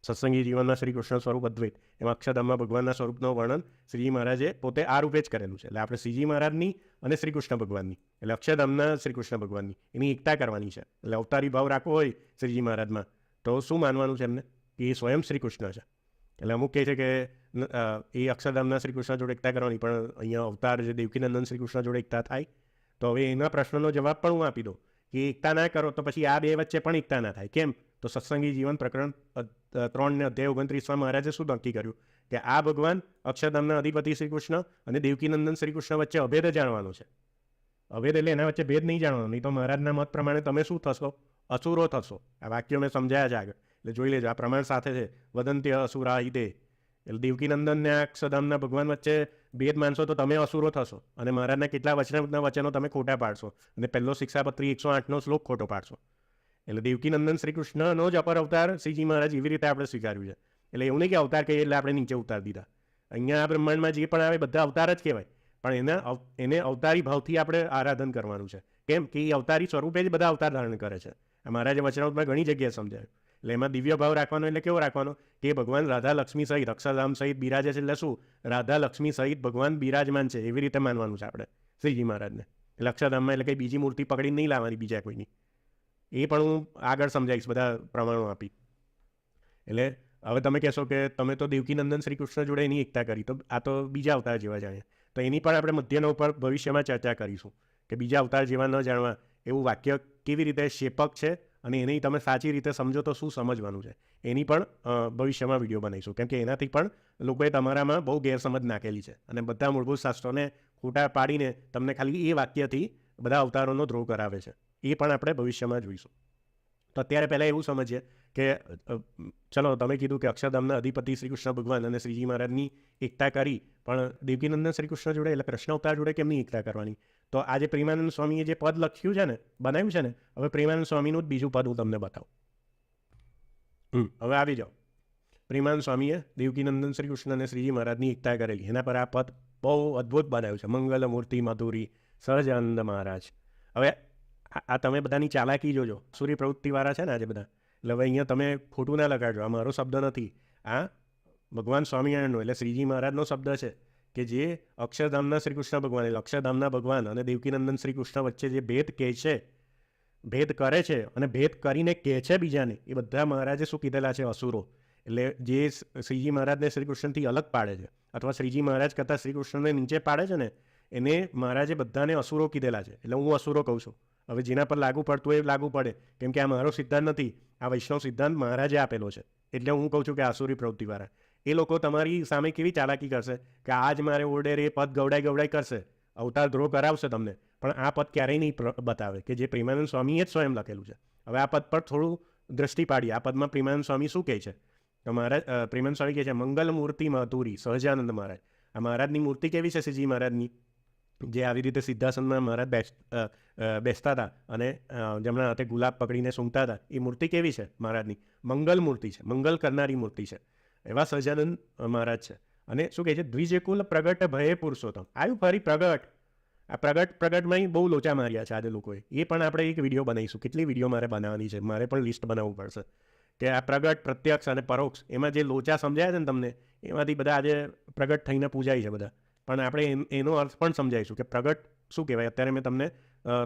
સત્સંગી જીવનના શ્રી કૃષ્ણ સ્વરૂપ અદ્વૈત, એમાં અક્ષરધામમાં ભગવાનના સ્વરૂપનું વર્ણન શ્રીજી મહારાજે પોતે આ રૂપે જ કરેલું છે. એટલે આપણે શ્રીજી મહારાજની અને શ્રી કૃષ્ણ ભગવાનની, એટલે અક્ષરધામના શ્રી કૃષ્ણ ભગવાનની એની એકતા કરવાની છે. એટલે અવતારી ભાવ રાખવો હોય શ્રીજી મહારાજમાં તો શું માનવાનું છે એમને? કે એ સ્વયં શ્રી કૃષ્ણ છે. એટલે અમુક કહે છે કે એ અક્ષરધામના શ્રી કૃષ્ણ જોડે એકતા કરવાની, પણ અહીંયા અવતાર જે દેવકીનંદન શ્રી કૃષ્ણ જોડે એકતા થાય. તો હવે એના પ્રશ્નનો જવાબ પણ હું આપી દઉં કે એકતા ના કરો તો પછી આ બે વચ્ચે પણ એકતા ના થાય. કેમ? તો સત્સંગી જીવન પ્રકરણ 3 ને અધ્યાય 29માં મહારાજે શું નક્કી કર્યું કે આ ભગવાન અક્ષરધામના અધિપતિ શ્રી કૃષ્ણ અને દેવકીનંદન શ્રી કૃષ્ણ વચ્ચે અભેદ જાણવાનો છે. અભેદ એટલે એના વચ્ચે ભેદ નહીં જાણવાનો, નહીં તો મહારાજના મત પ્રમાણે તમે શું થશો? અસુરો થશો. આ વાક્યો મેં સમજાયા છે આગળ, એટલે જોઈ લેજો. આ પ્રમાણ સાથે છે વદંત્ય અસુરા હિતે. એટલે દેવકીનંદન ને અક્ષરધામના ભગવાન વચ્ચે ભેદ માનશો તો તમે અસુરો થશો, અને મહારાજના કેટલા વચનો તમે ખોટા પાડશો, અને પહેલો શિક્ષાપત્રી 108નો શ્લોક ખોટો પાડશો. એટલે દેવકીનંદન શ્રી કૃષ્ણનો જ અપર અવતાર શ્રીજી મહારાજ એવી રીતે આપણે સ્વીકાર્યું છે. એટલે એવું નહીં કે અવતાર કહીએ એટલે આપણે નીચે ઉતાર દીધા. અહીંયા આ બ્રહ્માંડમાં જે પણ આવે બધા અવતાર જ કહેવાય, પણ એને અવતારી ભાવથી આપણે આરાધન કરવાનું છે. કેમ કે એ અવતારી સ્વરૂપે જ બધા અવતાર ધારણ કરે છે. આ મહારાજે વચનામૃતમાં ઘણી જગ્યાએ સમજાવ્યું. એટલે એમાં દિવ્ય ભાવ રાખવાનો એટલે કેવો રાખવાનો કે ભગવાન રાધા લક્ષ્મી સહિત અક્ષરધામ સહિત બિરાજે છે. એટલે શું? રાધા લક્ષ્મી સહિત ભગવાન બિરાજમાન છે એવી રીતે માનવાનું છે આપણે શ્રીજી મહારાજને. એટલે અક્ષરધામમાં એટલે કંઈ બીજી મૂર્તિ પકડીને નહીં લાવવાની બીજા કોઈની. એ પણ હું આગળ સમજાવીશ બધા પ્રમાણો આપી. એટલે હવે તમે કહેશો કે તમે તો દેવકીનંદન શ્રી કૃષ્ણ જોડે એની એકતા કરી, તો આ તો બીજા અવતાર જેવા જાણે. તો એની પણ આપણે મધ્યના ઉપર ભવિષ્યમાં ચર્ચા કરીશું કે બીજા અવતાર જેવા ન જાણવા એવું વાક્ય કેવી રીતે શેપક છે, અને એની તમે સાચી રીતે સમજો તો શું સમજવાનું છે, એની પણ ભવિષ્યમાં વિડીયો બનાવીશું. કેમ કે એનાથી પણ લોકોએ તમારામાં બહુ ગેરસમજ નાખેલી છે, અને બધા મૂળભૂત શાસ્ત્રોને ખોટા પાડીને તમને ખાલી એ વાક્યથી બધા અવતારોનો ધ્રોહ કરાવે છે. એ પણ આપણે ભવિષ્યમાં જોઈશું. તો અત્યારે પહેલાં એવું સમજીએ કે ચલો તમે કીધું કે અક્ષરધામના અધિપતિ શ્રી કૃષ્ણ ભગવાન અને શ્રીજી મહારાજની એકતા કરી, પણ દેવકીનંદન શ્રી કૃષ્ણ જોડે એટલે કૃષ્ણ અવતાર જોડે કેમની એકતા કરવાની? તો આજે પ્રેમાનંદ સ્વામીએ જે પદ લખ્યું છે ને, બનાવ્યું છે ને, હવે પ્રેમાનંદ સ્વામીનું જ બીજું પદ હું તમને બતાવું. હવે આવી જાઓ. પ્રેમાનંદ સ્વામીએ દેવકીનંદન શ્રી કૃષ્ણ અને શ્રીજી મહારાજની એકતા કરેલી, એના પર આ પદ બહુ અદ્ભુત બનાવ્યું છે. મંગલ મૂર્તિ મધુરી સહજાનંદ મહારાજ. હવે આ તમે બધાની ચાલાકી જોજો, સૂર્ય પ્રવૃત્તિવાળા છે ને આજે બધા, એટલે હવે અહીંયા તમે ખોટું ના લગાડજો. આ મારો શબ્દ નથી, આ ભગવાન સ્વામિનારાયણનો એટલે શ્રીજી મહારાજનો શબ્દ છે કે જે અક્ષરધામના શ્રી કૃષ્ણ ભગવાન એટલે અક્ષરધામના ભગવાન અને દેવકીનંદન શ્રી કૃષ્ણ વચ્ચે જે ભેદ કહે છે, ભેદ કરે છે અને ભેદ કરીને કહે છે બીજાને, એ બધા મહારાજે શું કીધેલા છે? અસુરો. એટલે જે શ્રીજી મહારાજને શ્રી કૃષ્ણથી અલગ પાડે છે અથવા શ્રીજી મહારાજ કરતાં શ્રી કૃષ્ણને નીચે પાડે છે ને, એને મહારાજે બધાને અસુરો કીધેલા છે. એટલે હું અસુરો કહું છું. હવે જેના પર લાગુ પડતું એ લાગુ પડે, કેમ કે આ મારો સિદ્ધાંત નથી, આ વૈષ્ણવ સિદ્ધાંત મહારાજે આપેલો છે. એટલે હું કહું છું કે આસુરી પ્રવૃત્તિવાળા એ લોકો તમારી સામે કેવી ચાલાકી કરશે કે આજ મારે ઓર્ડર એ પદ ગવડાઈ કરશે, અવતાર ધ્રો કરાવશે તમને, પણ આ પદ ક્યારેય નહીં બતાવે કે જે પ્રેમાનંદ સ્વામીએ જ સ્વયં લખેલું છે. હવે આ પદ પર થોડું દ્રષ્ટિ પાડીએ. આ પદમાં પ્રેમાનંદ સ્વામી શું કહે છે? તો મહારાજ પ્રેમાનંદ સ્વામી કહે છે મંગલ મૂર્તિ મધુરી સહજાનંદ મહારાજ. આ મહારાજની મૂર્તિ કેવી છે? શ્રીજી મહારાજની જે આવી રીતે સિદ્ધાસનમાં મહારાજ બેસતા હતા અને જેમના હાથે ગુલાબ પકડીને સૂંઘતા હતા, એ મૂર્તિ કેવી છે? મહારાજની મંગલ મૂર્તિ છે, મંગલ કરનારી મૂર્તિ છે. એવા સહજાનંદ મહારાજ છે. અને શું કહે છે? દ્વિજકુલ પ્રગટ ભયે પુરુષોત્તમ. આવ્યું ફરી પ્રગટ. આ પ્રગટમાં બહુ લોચા માર્યા છે આજે લોકોએ. એ પણ આપણે એક વિડીયો બનાવીશું. કેટલી વિડીયો મારે બનાવવાની છે, મારે પણ લિસ્ટ બનાવવું પડશે કે આ પ્રગટ, પ્રત્યક્ષ અને પરોક્ષ એમાં જે લોચા સમજાય છે ને તમને, એમાંથી બધા આજે પ્રગટ થઈને પૂજાય છે બધા. પણ આપણે એનો અર્થ પણ સમજાવીશું કે પ્રગટ શું કહેવાય. અત્યારે મેં તમને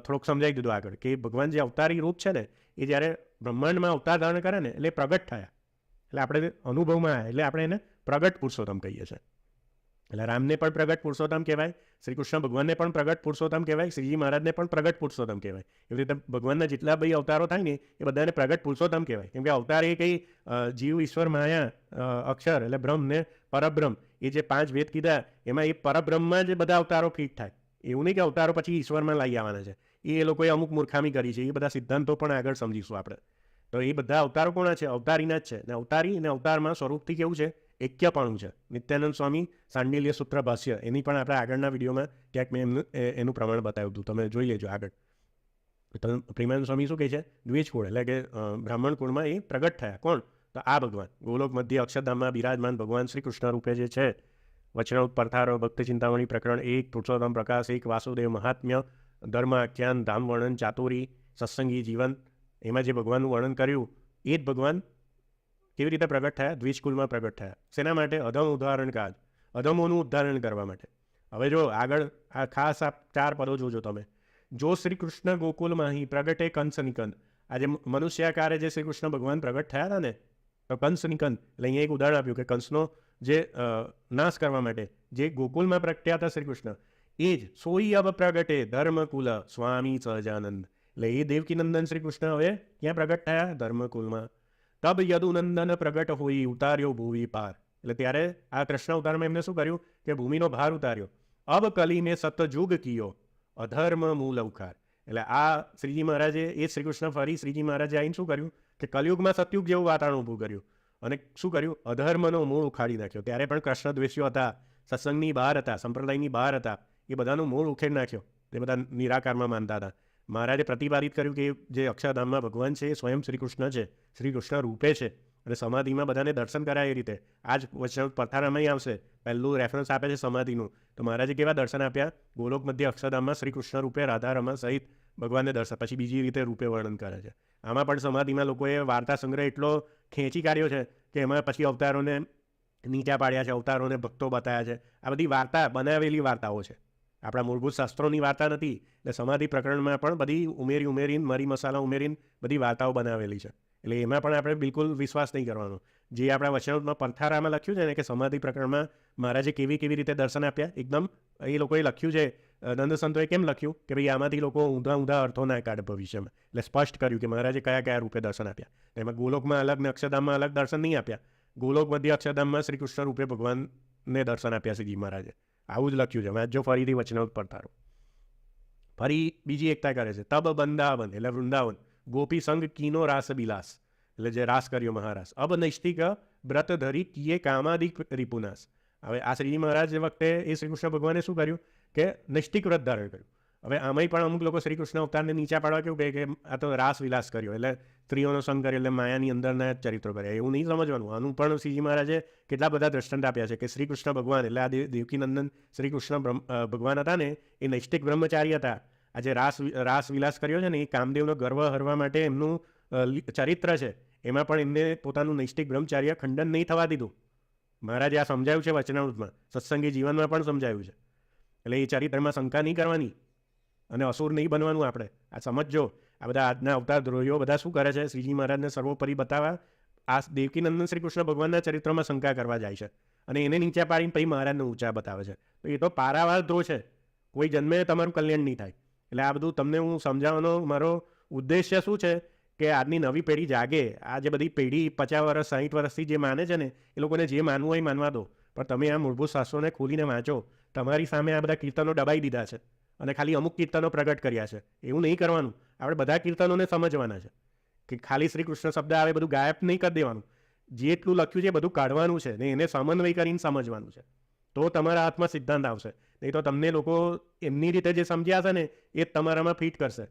થોડુંક સમજાવી દીધું આગળ કે ભગવાન જે અવતારી રૂપ છે ને, એ જ્યારે બ્રહ્માંડમાં અવતાર ધારણ કરે ને એટલે પ્રગટ થયા, એટલે આપણે અનુભવમાં આવ્યા, એટલે આપણે એને પ્રગટ પુરુષોત્તમ કહીએ છીએ. એટલે રામને પણ પ્રગટ પુરુષોત્તમ કહેવાય, શ્રી કૃષ્ણ ભગવાનને પણ પ્રગટ પુરુષોત્તમ કહેવાય, શ્રીજી મહારાજને પણ પ્રગટ પુરુષોત્તમ કહેવાય. એવી રીતે ભગવાનના જેટલા બી અવતારો થાય ને એ બધાને પ્રગટ પુરુષોત્તમ કહેવાય. કેમ કે અવતાર એ કંઈ જીવ, ઈશ્વર, માયા, અક્ષર એટલે બ્રહ્મ ને પરબ્રહ્મ, એ જે 5 વેદ કીધા એમાં એ પરબ્રહ્મમાં જ બધા અવતારો ફિટ થાય. એવું નહીં કે અવતારો પછી ઈશ્વરમાં લાવી આવવાના છે. એ લોકોએ અમુક મૂર્ખામી કરી છે. એ બધા સિદ્ધાંતો પણ આગળ સમજીશું આપણે. તો એ બધા અવતારો કોના છે? અવતારીના જ છે. ને અવતારી અને અવતારમાં સ્વરૂપથી કેવું છે? એક્યપણું છે. નિત્યાનંદ સ્વામી સાંડિલ્ય સૂત્ર ભાષ્ય, એની પણ આપણે આગળના વિડીયોમાં ક્યાંક મેં એનું પ્રમાણ બતાવ્યું હતું, તમે જોઈ લેજો આગળ. તો પ્રેમાનંદ સ્વામી શું કહે છે? દ્વિજ કુળ એટલે કે બ્રાહ્મણ કુળમાં એ પ્રગટ થયા. કોણ? તો આ ભગવાન ગોલોક મધ્ય અક્ષરધામમાં બિરાજમાન ભગવાન શ્રી કૃષ્ણ રૂપે જે છે. વચનાઉત પરથારો, ભક્તિ ચિંતામણી પ્રકરણ 1, પુરુષોત્તમ પ્રકાશ 1, વાસુદેવ મહાત્મ્ય, ધર્મ આખ્યાન, ધામ વર્ણન, ચાતુરી, સત્સંગી જીવન, એમાં જે ભગવાનનું વર્ણન કર્યું એ જ ભગવાન કેવી રીતે પ્રગટ થયા? દ્વિજકુલમાં પ્રગટ થયા. શેના માટે? અધમ ઉદાહરણ કાજ, અધમોનું ઉદાહરણ કરવા માટે. હવે જો આગળ આ ખાસ આ 4 પદો જોજો તમે. જો શ્રી કૃષ્ણ ગોકુલમાં અહીં પ્રગટે કંસ નિકંદ. આજે મનુષ્યાકારે જે શ્રી કૃષ્ણ ભગવાન પ્રગટ થયા હતા ને, તો કંસ નિકંદ એટલે અહીંયા એક ઉદાહરણ આપ્યું કે કંસનો જે નાશ કરવા માટે જે ગોકુલમાં પ્રગટ્યા હતા શ્રી કૃષ્ણ, એ જ સોઈ અબ પ્રગટે ધર્મકુલ સ્વામી સહજાનંદ. એટલે એ દેવકીનંદન શ્રી કૃષ્ણ હવે ક્યાં પ્રગટ થયા? ધર્મકુલમાં. તબ યદુનંદન પ્રગટ હોઈ ઉતાર્યો ભૂવિ પાર. એટલે ત્યારે આ કૃષ્ણ અવતારમાં એમને શું કર્યું કે ભૂમિનો ભાર ઉતાર્યો. અબ કલીને સતજુગ કિયો અધર્મ મૂલ અવકાર. એટલે આ શ્રીજી મહારાજે એ શ્રી કૃષ્ણ ફરી શ્રીજી મહારાજે આવીને શું કર્યું કે કલયુગમાં સતયુગ જેવું વાતાવરણ ઊભું કર્યું અને શું કર્યું? અધર્મનો મૂળ ઉખાડી નાખ્યો. ત્યારે પણ કૃષ્ણ દ્વેષીઓ હતા, સત્સંગની બહાર હતા, સંપ્રદાયની બહાર હતા, એ બધાનું મૂળ ઉખેડી નાખ્યો. એ બધા નિરાકારમાં માનતા હતા. મહારાજે પ્રતિપાદિત કર્યું કે જે અક્ષરધામમાં ભગવાન છે એ સ્વયં શ્રી કૃષ્ણ છે, શ્રી કૃષ્ણ રૂપે છે. અને સમાધિમાં બધાને દર્શન કરાય એ રીતે. આ જ વચનાઉત પરથારામાં આવશે, પહેલું રેફરન્સ આપે છે સમાધિનું. તો મહારાજે કેવા દર્શન આપ્યા? ગોલોક મધ્ય અક્ષરધામમાં શ્રી કૃષ્ણ રૂપે, રાધા રમા સહિત ભગવાનને દર્શન, પછી બીજી રીતે રૂપે વર્ણન કરે છે. આમાં પણ સમાધિમાં લોકોએ વાર્તા સંગ્રહ એટલો ખેંચી કાઢ્યો છે કે એમાં પછી અવતારોને નીચા પાડ્યા છે, અવતારોને ભક્તો બતાવ્યા છે. આ બધી વાર્તા બનાવેલી વાર્તાઓ છે, આપણા મૂળભૂત શાસ્ત્રોની વાર્તા નથી. એટલે સમાધિ પ્રકરણમાં પણ બધી ઉમેરીને મરી મસાલા ઉમેરીને બધી વાર્તાઓ બનાવેલી છે. એટલે એમાં પણ આપણે બિલકુલ વિશ્વાસ નહીં કરવાનો. જે આપણા વચનાઉતમાં પરથારામાં લખ્યું છે ને કે સમાધિ પ્રકરણમાં મહારાજે કેવી રીતે દર્શન આપ્યા, એકદમ એ લોકોએ લખ્યું છે. નંદ સંતોએ કેમ લખ્યું કે ભાઈ આમાંથી લોકો ઊંધા અર્થો ના કાઢે ભવિષ્યમાં. એટલે સ્પષ્ટ કર્યું કે મહારાજે કયા રૂપે દર્શન આપ્યા. એમાં ગોલોકમાં અલગ ને અક્ષરધામમાં અલગ દર્શન નહીં આપ્યા. ગોલોક મધ્ય અક્ષરધામમાં શ્રી કૃષ્ણ રૂપે ભગવાનને દર્શન આપ્યા શ્રીજી મહારાજે. આવું જ લખ્યું છે. વાંચજો ફરીથી વચનાઉત પરથારો. ફરી બીજી એકતા કરે છે. તબ બંદાવન એટલે વૃંદાવન, ગોપી સંગ કીનો રાસ બિલાસ એટલે જે રાસ કર્યો મહારાસ. અબ નૈષ્ટિક વ્રત ધરી કિયે કામાદિક રિપુનાશ. હવે આ શ્રીજી મહારાજ વખતે એ શ્રી કૃષ્ણ ભગવાને શું કર્યું કે નૈષ્ટિક વ્રત ધારણ કર્યું. હવે આમાંય પણ અમુક લોકો શ્રી કૃષ્ણ અવતારને નીચા પાડવા કેવું કહે કે આ તો રાસ વિલાસ કર્યો, એટલે સ્ત્રીઓનો સંગ કર્યો, એટલે માયાની અંદરના ચરિત્રો કર્યા, એવું નહીં સમજવાનું. આનું પણ શ્રીજી મહારાજે કેટલા બધા દ્રષ્ટાંત આપ્યા છે કે શ્રી કૃષ્ણ ભગવાન એટલે આ દેવકીનંદન શ્રી કૃષ્ણ ભગવાન હતા ને એ નૈષ્ટિક બ્રહ્મચારી હતા. આ જે રાસ વિલાસ કર્યો છે ને એ કામદેવનો ગર્વ હરવા માટે એમનું ચરિત્ર છે. એમાં પણ એમને પોતાનું નૈષ્ટિક બ્રહ્મચાર્ય ખંડન નહીં થવા દીધું. મહારાજે આ સમજાવ્યું છે વચનામૃતમાં, સત્સંગી જીવનમાં પણ સમજાવ્યું છે. એટલે એ ચરિત્રમાં શંકા નહીં કરવાની અને અસુર નહીં બનવાનું. આપણે આ સમજો. આ બધા આજના અવતાર દ્રોહીઓ બધા શું કરે છે, શ્રીજી મહારાજને સર્વોપરી બતાવવા આ દેવકીનંદન શ્રી કૃષ્ણ ભગવાનના ચરિત્રમાં શંકા કરવા જાય છે અને એને નીચા પાડીને પછી મહારાજને ઊંચા બતાવે છે. તો એ તો પારાવાર દ્રોહ છે, કોઈ જન્મે તમારું કલ્યાણ નહીં થાય. એટલે આ બધું તમને હું સમજાવવાનો મારો ઉદ્દેશ્ય શું છે કે આજની નવી પેઢી જાગે. આ જે બધી પેઢી 50 વર્ષ 60 વર્ષથી જે માને છે ને એ લોકોને જે માનવું હોય માનવા દો, પણ તમે આ મૂળભૂત શાસ્ત્રોને ખોલીને વાંચો. તમારી સામે આ બધા કીર્તનો દબાઈ દીધા છે અને ખાલી અમુક કીર્તનો પ્રગટ કર્યા છે. એવું નહીં કરવાનું. આપણે બધા કીર્તનોને સમજવાના છે કે ખાલી શ્રી કૃષ્ણ શબ્દ આવે બધું ગાયબ નહીં કરી દેવાનું. જેટલું લખ્યું છે બધું કાઢવાનું છે ને એને સમન્વય કરીને સમજવાનું છે. તો તમારા હાથમાં સિદ્ધાંત આવશે. નહીં તો તમને લોકો એમની રીતે જે સમજ્યા છે ને એ જ તમારામાં ફિટ કરશે.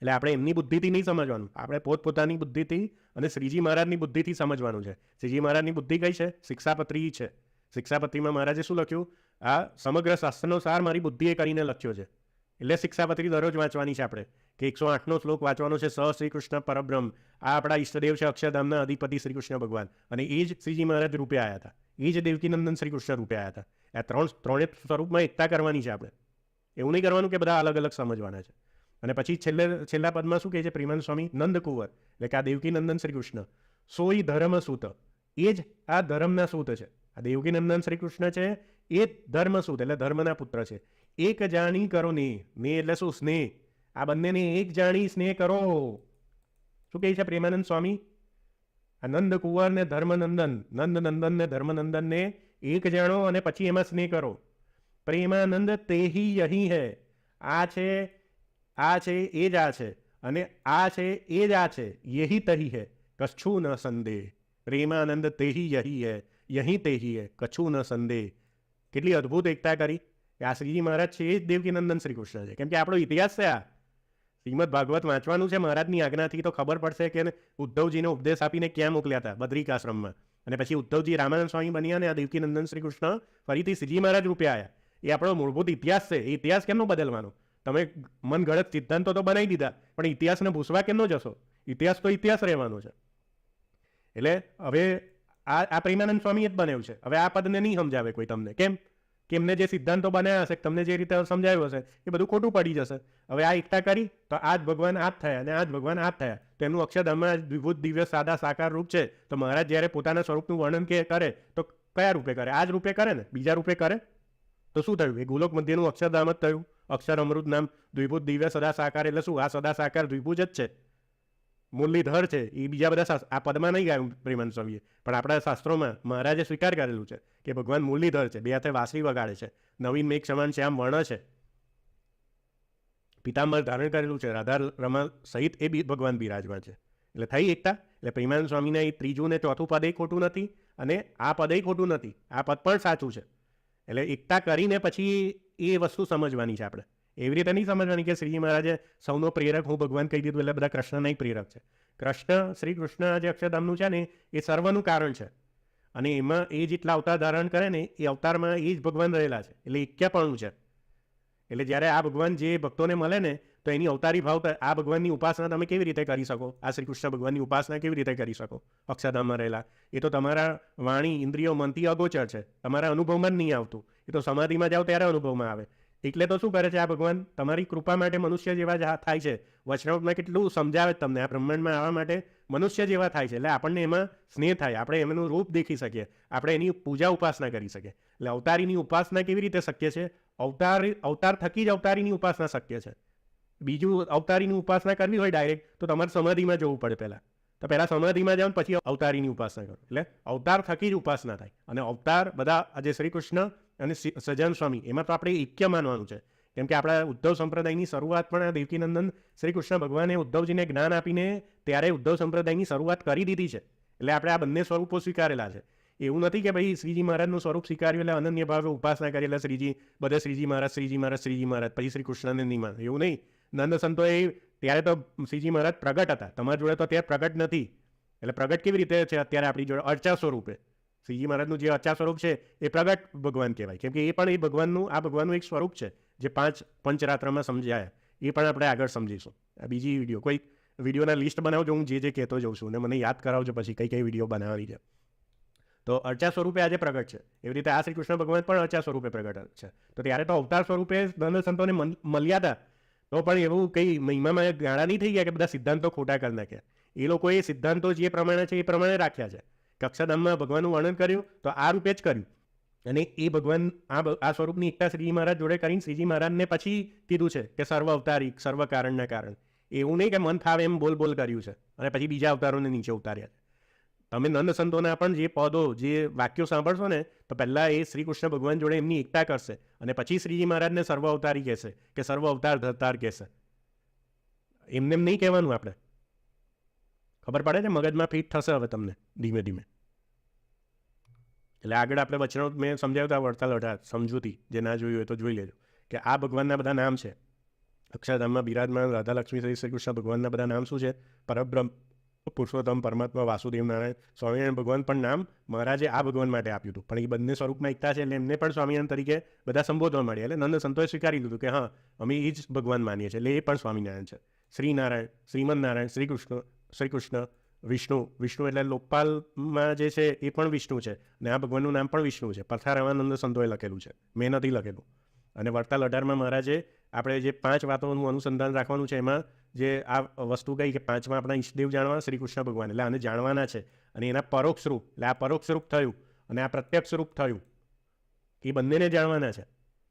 એટલે આપણે એમની બુદ્ધિથી નહીં સમજવાનું, આપણે પોતપોતાની બુદ્ધિથી અને શ્રીજી મહારાજની બુદ્ધિથી સમજવાનું છે. શ્રીજી મહારાજની બુદ્ધિ કઈ છે? શિક્ષાપત્રી છે. શિક્ષાપત્રીમાં મહારાજે શું લખ્યું? આ સમગ્ર શાસ્ત્રનો સાર મારી બુદ્ધિએ કરીને લખ્યો છે. એટલે શિક્ષાપત્રી દરરોજ વાંચવાની છે આપણે, કે 108નો શ્લોક વાંચવાનો છે. સ શ્રી કૃષ્ણ પરબ્રહ્મ, આ આપણા ઈષ્ટદેવ છે અક્ષરધામના અધિપતિ શ્રી કૃષ્ણ ભગવાન, અને એ જ શ્રીજી મહારાજ રૂપે આવ્યા હતા, એ જ દેવકીનંદન શ્રી કૃષ્ણ રૂપે આવ્યા હતા. આ ત્રણે સ્વરૂપમાં એકતા કરવાની છે આપણે. એવું નહીં કરવાનું કે બધા અલગ અલગ સમજવાના છે. અને પછી છેલ્લા પદમાં શું કહે છે પ્રેમાનંદ સ્વામી? નંદકુંવર, એટલે કે આ દેવકીનંદન શ્રી કૃષ્ણ સોઈ ધર્મ સૂત, એ જ આ ધર્મના સૂત છે. આ દેવકીનંદન શ્રી કૃષ્ણ છે એ ધર્મ સૂત, એટલે ધર્મના પુત્ર છે. એક જાણી કરો ને, ને એટલે શું? સ્નેહ. આ બંનેને એક જાણી સ્નેહ કરો. શું કહે છે પ્રેમાનંદ સ્વામી? આ નંદકુંવર ને ધર્મનંદન, નંદનંદન ને ધર્મનંદન ને એક જાણો અને પછી એમાં સ્નેહ કરો. પ્રેમાનંદ તેહી યહી હૈ. આ છે એ જ આ છે, અને આ છે એ જ આ છે. યહી તહી હૈ કચ્છું ન સંદેહ. પ્રેમાનંદ તેહી યહી હૈ, યહી તેહી હૈ કચ્છું ન સંદેહ. કેટલી અદ્ભુત એકતા કરી. આ શ્રીજી મહારાજ છે એ જ દેવકીનંદન શ્રી કૃષ્ણ છે. કેમ કે આપણો ઇતિહાસ છે. આ શ્રીમદ ભાગવત વાંચવાનું છે મહારાજની આજ્ઞાથી, તો ખબર પડશે કે ઉદ્ધવજીને ઉપદેશ આપીને ક્યાં મોકલ્યા હતા? બદ્રિકાશ્રમમાં. અને પછી ઉદ્ધવજી રામાનંદ સ્વામી બન્યા અને આ દેવકીનંદન શ્રી કૃષ્ણ ફરીથી શ્રીજી મહારાજ રૂપે આવ્યા. એ આપણો મૂળભૂત ઇતિહાસ છે. એ ઇતિહાસ કેમનો બદલવાનો? તમે મન ગળત સિદ્ધાંતો તો બનાવી દીધા, પણ ઇતિહાસને ભૂસવા કેમનો જશો? ઇતિહાસ તો ઇતિહાસ રહેવાનો છે. એટલે હવે આ પ્રેમાનંદ સ્વામી જ બનાવ્યું છે. હવે આ પદને નહીં સમજાવે કોઈ તમને. કેમ? કે એમને જે સિદ્ધાંતો બનાવ્યા હશે, તમને જે રીતે સમજાવ્યું હશે એ બધું ખોટું પડી જશે. હવે આ એકતા કરી તો આ જ ભગવાન આ જ થયા અને આ જ ભગવાન આ જ થયા. તો એમનું અક્ષરધામમાં દ્વિભૂત દિવ્ય સાદા સાકાર રૂપ છે. તો મહારાજ જ્યારે પોતાના સ્વરૂપનું વર્ણન કરે તો કયા રૂપે કરે? આ જ રૂપે કરે ને. બીજા રૂપે કરે તો શું થયું? એ ગોલોક મધ્યનું અક્ષરધામ જ થયું. અક્ષર અમૃત નામ દ્વિભૂત દિવ્ય સદા સાકાર એટલે શું? આ સદા સાકાર દ્વિભુજ જ છે, મુરલીધર છે. એ બીજા બધા આ પદમાં નહીં ગાયું પ્રેમાનંદ સ્વામીએ, પણ આપણા શાસ્ત્રોમાં મહારાજે સ્વીકાર કરેલું છે કે ભગવાન મુરલીધર છે. બે હાથે વાંસળી વગાડે છે, નવીન મેઘ સમાન શ્યામ વર્ણ છે, પિતાંબર ધારણ કરેલું છે, રાધા રમા સહિત એ ભગવાન બિરાજમાન છે. એટલે થઈ એકતા. એટલે પ્રેમાનંદ સ્વામીના એ ત્રીજું ને ચોથું પદ એ ખોટું નથી અને આ પદ એ ખોટું નથી. આ પદ પણ સાચું છે. એટલે એકતા કરીને પછી એ વસ્તુ સમજવાની છે આપણે. એવી રીતે નહીં સમજવાની કે શ્રીજી મહારાજે સૌનો પ્રેરક હું ભગવાન કહી દીધું એટલે બધા કૃષ્ણના પ્રેરક છે. કૃષ્ણ શ્રી કૃષ્ણ જે અક્ષરધામનું છે ને એ સર્વનું કારણ છે. અને એમાં એ જેટલા અવતાર ધારણ કરે ને એ અવતારમાં એ જ ભગવાન રહેલા છે. એટલે એક્યાપણું છે. એટલે જ્યારે આ ભગવાન જે ભક્તોને મળે ને તો એની અવતારી ભાવ, આ ભગવાનની ઉપાસના તમે કેવી રીતે કરી શકો? આ શ્રી કૃષ્ણ ભગવાનની ઉપાસના કેવી રીતે કરી શકો અક્ષરધામમાં રહેલા? એ તો તમારા વાણી ઇન્દ્રિયો મનથી અગોચર છે, તમારા અનુભવમાં જ નહીં આવતું. એ તો સમાધિમાં જાઓ ત્યારે અનુભવમાં આવે. એટલે તો શું કરે છે આ ભગવાન? તમારી કૃપા માટે મનુષ્ય જેવા થાય છે. વચનામૃતમાં કેટલું સમજાવે તમને. આ બ્રહ્માંડમાં આવવા માટે મનુષ્ય જેવા થાય છે. એટલે આપણને એમાં સ્નેહ થાય, આપણે એમનું રૂપ દેખી શકીએ, આપણે એની પૂજા ઉપાસના કરી શકીએ. એટલે અવતારીની ઉપાસના કેવી રીતે શક્ય છે? અવતાર થકી જ અવતારીની ઉપાસના શક્ય છે. બીજું અવતારીની ઉપાસના કરવી હોય ડાયરેક્ટ તો તમારે સમાધિમાં જવું પડે પહેલાં. તો પહેલાં સમાધિમાં જાઓ પછી અવતારીની ઉપાસના કરો. એટલે અવતાર થકી જ ઉપાસના થાય. અને અવતાર બધા આજે શ્રી કૃષ્ણ અને સહજાનંદ સ્વામી એમાં તો આપણે એક્ય માનવાનું છે. કેમ કે આપણા ઉદ્ધવ સંપ્રદાયની શરૂઆત પણ આ દેવકીનંદન શ્રી કૃષ્ણ ભગવાને ઉદ્ધવજીને જ્ઞાન આપીને ત્યારે ઉદ્ધવ સંપ્રદાયની શરૂઆત કરી દીધી છે. એટલે આપણે આ બંને સ્વરૂપો સ્વીકારેલા છે. એવું નથી કે ભાઈ શ્રીજી મહારાજનું સ્વરૂપ સ્વીકાર્યું એટલે અનન્ય ભાવે ઉપાસના કરી એટલે શ્રીજી બધે શ્રીજી મહારાજ શ્રીજી મહારાજ શ્રીજી મહારાજ પછી શ્રી કૃષ્ણને નહીં માને, એવું નહીં. નંદ સંતોએ ત્યારે તો શ્રીજી મહારાજ પ્રગટ હતા, તમારી જોડે તો ત્યારે પ્રગટ નથી. એટલે પ્રગટ કેવી રીતે છે અત્યારે આપણી જોડે? અર્ચા સ્વરૂપે. શ્રીજી મહારાજનું જે અર્ચા સ્વરૂપ છે એ પ્રગટ ભગવાન કહેવાય, કેમ કે એ પણ એ ભગવાનનું આ ભગવાનનું એક સ્વરૂપ છે જે 5 પંચરાત્રમાં સમજાયા. એ પણ આપણે આગળ સમજીશું. આ બીજી વિડીયો કોઈ વિડીયોના લિસ્ટ બનાવજો, હું જે કહેતો જઉં છું, અને મને યાદ કરાવજો પછી કઈ કઈ વિડીયો બનાવવાની છે. તો અર્ચા સ્વરૂપે આજે પ્રગટ છે, એવી રીતે આ શ્રી કૃષ્ણ ભગવાન પણ અર્ચા સ્વરૂપે પ્રગટ છે. તો ત્યારે તો અવતાર સ્વરૂપે નંદ સંતોને મળ્યા હતા, તો પણ એવું કંઈ મહિમામાં ગાળા નહીં થઈ ગયા કે બધા સિદ્ધાંતો ખોટા કરી નાખ્યા. એ લોકોએ સિદ્ધાંતો જે પ્રમાણે છે એ પ્રમાણે રાખ્યા છે. અક્ષરધામમાં ભગવાનનું વર્ણન કર્યું તો આ રૂપે જ કર્યું, અને એ ભગવાન આ સ્વરૂપની એકતા શ્રીજી મહારાજ જોડે કરીને શ્રીજી મહારાજને પછી કીધું છે કે સર્વ અવતારી સર્વ કારણના કારણ. એવું નહીં કે મન ફાવે એમ બોલ કર્યું છે અને પછી બીજા અવતારોને નીચે ઉતાર્યા છે. તમે નંદ સંતોના પણ જે પદો જે વાક્યો સાંભળશો ને તો પહેલાં એ શ્રી કૃષ્ણ ભગવાન જોડે એમની એકતા કરશે અને પછી શ્રીજી મહારાજને સર્વ અવતારી કહેશે કે સર્વ અવતાર ધરતાર કહેશે. એમને એમ નહીં કહેવાનું. આપણે ખબર પડે છે, મગજમાં ફિટ થશે હવે તમને ધીમે ધીમે. એટલે આગળ આપણે વચનો મેં સમજાવતા વળતા લઢા સમજૂતી, જે ના જોયું હોય તો જોઈ લેજો કે આ ભગવાનના બધા નામ છે. અક્ષરધામમાં બિરાજમાન રાધા લક્ષ્મી શ્રી કૃષ્ણ ભગવાનના બધા નામ શું છે? પરબ્રહ્મ, પુરુષોત્તમ, પરમાત્મા, વાસુદેવ નારાયણ. સ્વામિનારાયણ ભગવાન પણ નામ મહારાજે આ ભગવાન માટે આપ્યું હતું, પણ એ બંને સ્વરૂપમાં એકતા છે એટલે એમને પણ સ્વામિનારાયણ તરીકે બધા સંબોધવા મળ્યા. એટલે નંદ સંતોએ સ્વીકારી લીધું કે હા, અમે એ જ ભગવાન માનીએ છીએ, એટલે એ પણ સ્વામિનારાયણ છે. શ્રીનારાયણ, શ્રીમદ નારાયણ, શ્રી કૃષ્ણ, વિષ્ણુ એટલે લોકપાલમાં જે છે એ પણ વિષ્ણુ છે, અને આ ભગવાનનું નામ પણ વિષ્ણુ છે. પરથારામાનંદ સંતોએ લખેલું છે, મેં નથી લખેલું. અને વડતાલ 18માં મહારાજે આપણે જે 5 વાતોનું અનુસંધાન રાખવાનું છે, એમાં જે આ વસ્તુ કહી કે 5માં આપણા ઈષ્ટદેવ જાણવા શ્રી કૃષ્ણ ભગવાન, એટલે આને જાણવાના છે. અને એના પરોક્ષ રૂપ, એટલે આ પરોક્ષ રૂપ થયું અને આ પ્રત્યક્ષ રૂપ થયું, એ બંનેને જાણવાના છે.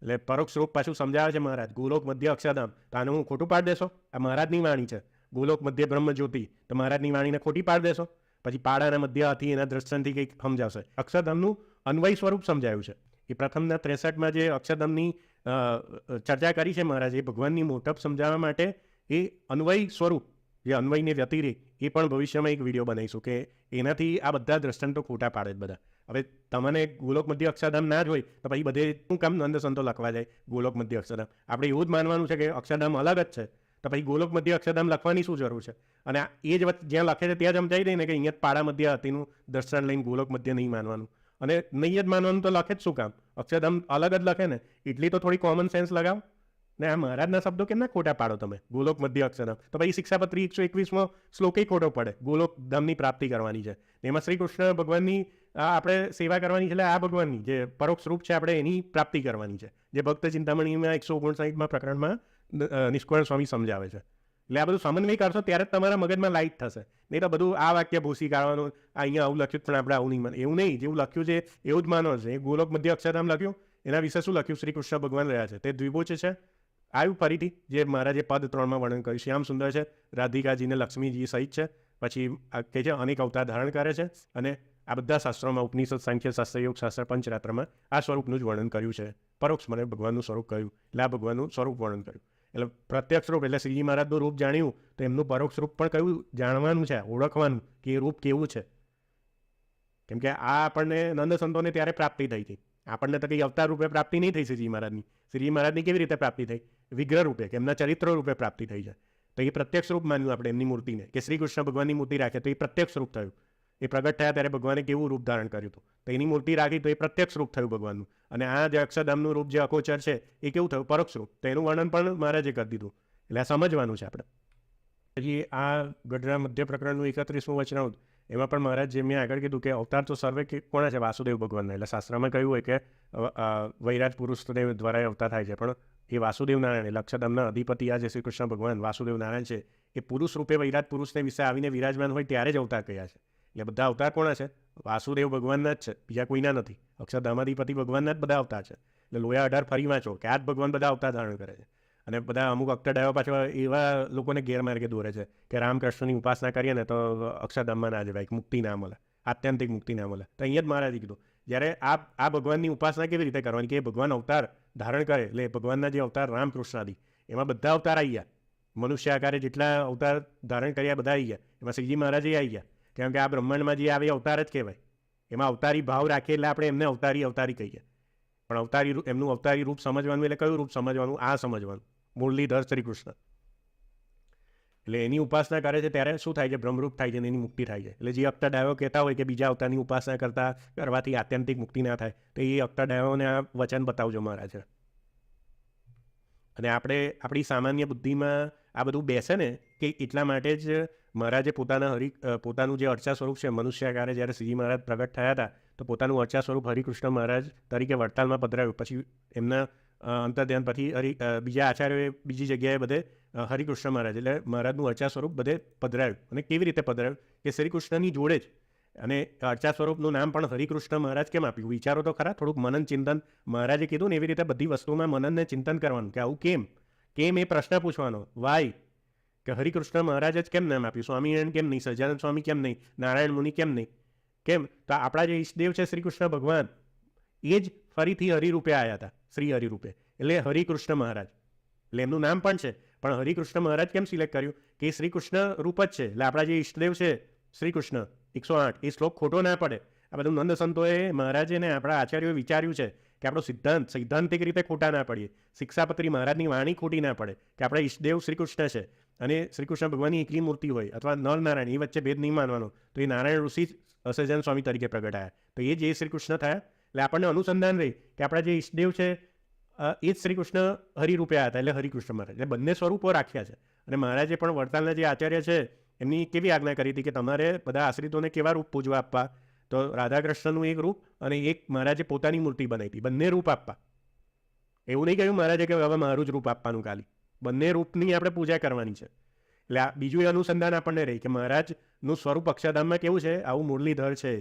એટલે પરોક્ષ રૂપ પાછું સમજાવે છે મહારાજ. ગોલોક મધ્ય અક્ષરધામ, તો આને હું ખોટું પાડી દેશો? આ મહારાજની વાણી છે. ગોલોક મધ્ય બ્રહ્મ જ્યોતિ, તો મહારાજની વાણીને ખોટી પાડી દેશો? પછી પાડાના મધ્ય હતી એના દ્રષ્ટાંતથી કંઈક સમજાવશે. અક્ષરધામનું અન્વય સ્વરૂપ સમજાયું છે. એ પ્રથમના 63માં જે અક્ષરધામની ચર્ચા કરી છે મહારાજ, એ ભગવાનની મોટપ સમજાવવા માટે એ અન્વય સ્વરૂપ, જે અન્વયને વ્યતિરેક, એ પણ ભવિષ્યમાં એક વિડીયો બનાવીશું કે એનાથી આ બધા દ્રષ્ટાંતો ખોટા પાડે જ બધા. હવે તમને ગોલોક મધ્ય અક્ષરધામ ના જ હોય તો પછી બધે શું કામ નંદ સંતો લખવા જાય ગોલોક મધ્ય અક્ષરધામ? આપણે એવું જ માનવાનું છે કે અક્ષરધામ અલગ જ છે, તો પછી ગોલોક મધ્ય અક્ષરધામ લખવાની શું જરૂર છે? અને એ જ જ્યાં લખે છે ત્યાં જ સમજાવી દે ને કે અહીંયા પાડા મધ્ય હતીનું દર્શન લઈને ગોલોક મધ્ય નહીં માનવાનું, અને નહીં જ માનવાનું તો લખે જ શું કામ? અક્ષરધામ અલગ જ લખે ને, એટલી તો થોડી કોમન સેન્સ લગાવો ને. આ મહારાજના શબ્દો કેમ ના ખોટા પાડો તમે? ગોલોક મધ્ય અક્ષરધામ, તો પછી શિક્ષાપત્રી 121માં શ્લોકે ખોટો પડે. ગોલોક ધામની પ્રાપ્તિ કરવાની છે, એમાં શ્રી કૃષ્ણ ભગવાનની આપણે સેવા કરવાની છે. એટલે આ ભગવાનની જે પરોક્ષ રૂપ છે આપણે એની પ્રાપ્તિ કરવાની છે, જે ભક્ત ચિંતામણીમાં 159માં પ્રકરણમાં નિષ્કુળાનંદ સ્વામી સમજાવે છે. એટલે આ બધું સમન્વય કરશો ત્યારે જ તમારા મગજમાં લાઇટ થશે. નહીં તો બધું આ વાક્ય ભૂસી કાઢવાનું, અહીંયા આવું લખ્યું પણ આપણે આવું નહીં માને, એવું નહીં. જેવું લખ્યું છે એવું જ માનો છે. ગોલોક મધ્ય અક્ષરધામ લખ્યું, એના વિશે શું લખ્યું? શ્રી કૃષ્ણ ભગવાન રહ્યા છે, તે દ્વિભુજ છે. આવ્યું ફરીથી જે મહારાજે પદ 3માં વર્ણન કર્યું. શ્યામ સુંદર છે, રાધિકાજીને લક્ષ્મીજી સહિત છે. પછી કહે છે અનેક અવતાર ધારણ કરે છે, અને આ બધા શાસ્ત્રોમાં ઉપનિષદ, સાંખ્ય શાસ્ત્ર, યોગ શાસ્ત્ર, પંચરાત્રમાં આ સ્વરૂપનું જ વર્ણન કર્યું છે. પરોક્ષ મને ભગવાનનું સ્વરૂપ કહ્યું, એટલે આ ભગવાનનું સ્વરૂપ વર્ણન કર્યું. એટલે પ્રત્યક્ષ રૂપ એટલે શ્રીજી મહારાજનું રૂપ જાણ્યું, તો એમનું પરોક્ષ રૂપ પણ કયું જાણવાનું છે, ઓળખવાનું કે એ રૂપ કેવું છે. કેમ કે આ આપણને નંદ સંતોને ત્યારે પ્રાપ્તિ થઈ હતી. આપણને તો કંઈ અવતાર રૂપે પ્રાપ્તિ નહીં થઈ શ્રીજી મહારાજની. શ્રીજી મહારાજની કેવી રીતે પ્રાપ્તિ થઈ? વિગ્રહ રૂપે, કે એમના ચરિત્ર રૂપે પ્રાપ્તિ થઈ છે. તો એ પ્રત્યક્ષ રૂપ માન્યું આપણે એમની મૂર્તિને, કે શ્રી કૃષ્ણ ભગવાનની મૂર્તિ રાખે તો એ પ્રત્યક્ષ રૂપ થયું. એ પ્રગટ થયા ત્યારે ભગવાને કેવું રૂપ ધારણ કર્યું હતું, તો એની મૂર્તિ રાખી તો એ પ્રત્યક્ષ રૂપ થયું ભગવાનનું. અને આ જે અક્ષરધામનું રૂપ જે અકોચર છે એ કેવું થયું? પરોક્ષ રૂપ. તો એનું વર્ણન પણ મહારાજે કરી દીધું. એટલે આ સમજવાનું છે આપણે. પછી આ ગઢડા મધ્ય પ્રકરણનું 31મું વચનામૃત, એમાં પણ મહારાજ જે મેં આગળ કીધું કે અવતાર તો સર્વે કોના છે? વાસુદેવ ભગવાનના. એટલે શાસ્ત્રમાં કહ્યું હોય કે વૈરાજ પુરુષદેવ દ્વારા અવતાર થાય છે, પણ એ વાસુદેવ નારાયણ એટલે અક્ષરધામના અધિપતિ આ જે શ્રી કૃષ્ણ ભગવાન વાસુદેવ નારાયણ છે, એ પુરુષ રૂપે વૈરાજ પુરુષને વિશે આવીને વિરાજમાન હોય ત્યારે જ અવતાર કહ્યા છે. એટલે બધા અવતાર કોના છે? વાસુદેવ ભગવાનના જ છે, બીજા કોઈના નથી. અક્ષરધામાધિપતિ ભગવાનના જ બધા અવતાર છે. એટલે લોયા 18 ફરી વાંચો કે આ જ ભગવાન બધા અવતાર ધારણ કરે છે. અને બધા અમુક અક્ટડાયો પાછળ એવા લોકોને ગેરમાર્ગે દોરે છે કે રામકૃષ્ણની ઉપાસના કરીએ ને તો અક્ષરધામમાં ના જવાય, મુક્તિ ના મળે, આત્યંતિક મુક્તિ ના મળે. તો અહીંયા જ મહારાજે કીધું, જ્યારે આ ભગવાનની ઉપાસના કેવી રીતે કરવાની? કે ભગવાન અવતાર ધારણ કરે, એટલે ભગવાનના જે અવતાર રામકૃષ્ણાદિ, એમાં બધા અવતાર આવી ગયા. મનુષ્ય આકારે જેટલા અવતાર ધારણ કર્યા બધા આવી ગયા. એમાં શ્રીજી મહારાજે આવી ગયા, કેમ કે આ બ્રહ્માંડમાં જે આવે અવતાર જ કહેવાય. એમાં અવતારી ભાવ રાખીએ એટલે આપણે એમને અવતારી કહીએ. પણ એમનું અવતારી રૂપ સમજવાનું એટલે કયું રૂપ સમજવાનું? આ સમજવાનું, મુરલીધર શ્રી કૃષ્ણ. એટલે એની ઉપાસના કરે છે ત્યારે શું થાય છે? બ્રહ્મરૂપ થાય છે અને એની મુક્તિ થાય છે. એટલે જે અષ્ટાડાયો કહેતા હોય કે બીજા અવતારની ઉપાસના કરવાથી આત્યંતિક મુક્તિ ના થાય, તો એ અષ્ટાડાયોને આ વચન બતાવજો મહારાજ. અને આપણે આપણી સામાન્ય બુદ્ધિમાં આ બધું બેસે ને કે એટલા માટે જ મહારાજે પોતાનું જે અર્ચા સ્વરૂપ છે મનુષ્યાકારે જ્યારે શ્રીજી મહારાજ પ્રગટ થયા હતા તો પોતાનું અર્ચા સ્વરૂપ હરિકૃષ્ણ મહારાજ તરીકે વડતાલમાં પધરાવ્યું. પછી એમના અંતર્ધ્યાન પછી બીજા આચાર્યોએ બીજી જગ્યાએ બધે હરિકૃષ્ણ મહારાજ એટલે મહારાજનું અર્ચા સ્વરૂપ બધે પધરાવ્યું. અને કેવી રીતે પધરાવ્યું? કે શ્રી કૃષ્ણની જોડે જ. અને અર્ચા સ્વરૂપનું નામ પણ હરિકૃષ્ણ મહારાજ કેમ આપ્યું? વિચારો તો ખરા, થોડુંક મનન ચિંતન. મહારાજે કીધું ને એવી રીતે બધી વસ્તુમાં મનનને ચિંતન કરવાનું કે આવું કેમ એ પ્રશ્ન પૂછવાનો. વાય કે હરિકૃષ્ણ મહારાજ જ કેમ નામ આપ્યું? સ્વામિનારાયણ કેમ નહીં? સહજાનંદ સ્વામી કેમ નહીં? નારાયણ મુનિ કેમ નહીં? કેમ? તો આપણા જે ઈષ્ટદેવ છે શ્રી કૃષ્ણ ભગવાન એ જ ફરીથી હરિરૂપે આવ્યા હતા, શ્રી હરિરૂપે, એટલે હરિકૃષ્ણ મહારાજ. એટલે એમનું નામ પણ છે. પણ હરિકૃષ્ણ મહારાજ કેમ સિલેક્ટ કર્યું? કે એ શ્રી કૃષ્ણ રૂપ જ છે. એટલે આપણા જે ઈષ્ટદેવ છે શ્રી કૃષ્ણ 108 એ શ્લોક ખોટો ના પડે. આ બધું નંદ સંતોએ મહારાજે ને આપણા આચાર્યોએ વિચાર્યું છે કે આપણો સૈદ્ધાંતિક રીતે ખોટા ના પડીએ. શિક્ષાપત્રી મહારાજની વાણી ખોટી ના પડે કે આપણા ઈષ્ટદેવ શ્રી કૃષ્ણ છે અને શ્રી કૃષ્ણ ભગવાનની એકલી મૂર્તિ હોય અથવા નર નારાયણ, એ વચ્ચે ભેદ નહીં માનવાનો. તો એ નારાયણ ઋષિ સહજાનંદ સ્વામી તરીકે પ્રગટ આવ્યા, તો એ જે શ્રી કૃષ્ણ થયા. એટલે આપણને અનુસંધાન રહી કે આપણા જે ઈષ્ટદેવ છે એ જ શ્રી કૃષ્ણ હરિરૂપે આવ્યા હતા, એટલે હરિકૃષ્ણ મહારાજ. એટલે બંને સ્વરૂપો રાખ્યા છે. અને મહારાજે પણ વડતાલના જે આચાર્ય છે એમની કેવી આજ્ઞા કરી હતી કે તમારે બધા આશ્રિતોને કેવા રૂપ પૂજવા આપવા? તો રાધાકૃષ્ણનું એક રૂપ અને એક મહારાજે પોતાની મૂર્તિ બનાવી હતી, બંને રૂપ આપવા. એવું નહીં કહ્યું મહારાજે કે હવે મારું જ રૂપ આપવાનું ખાલી, બંને રૂપની આપણે પૂજા કરવાની છે. એટલે આ બીજું અનુસંધાન આપણને રહી કે મહારાજનું સ્વરૂપ અક્ષરધામમાં કેવું છે? આવું મુરલીધર છે.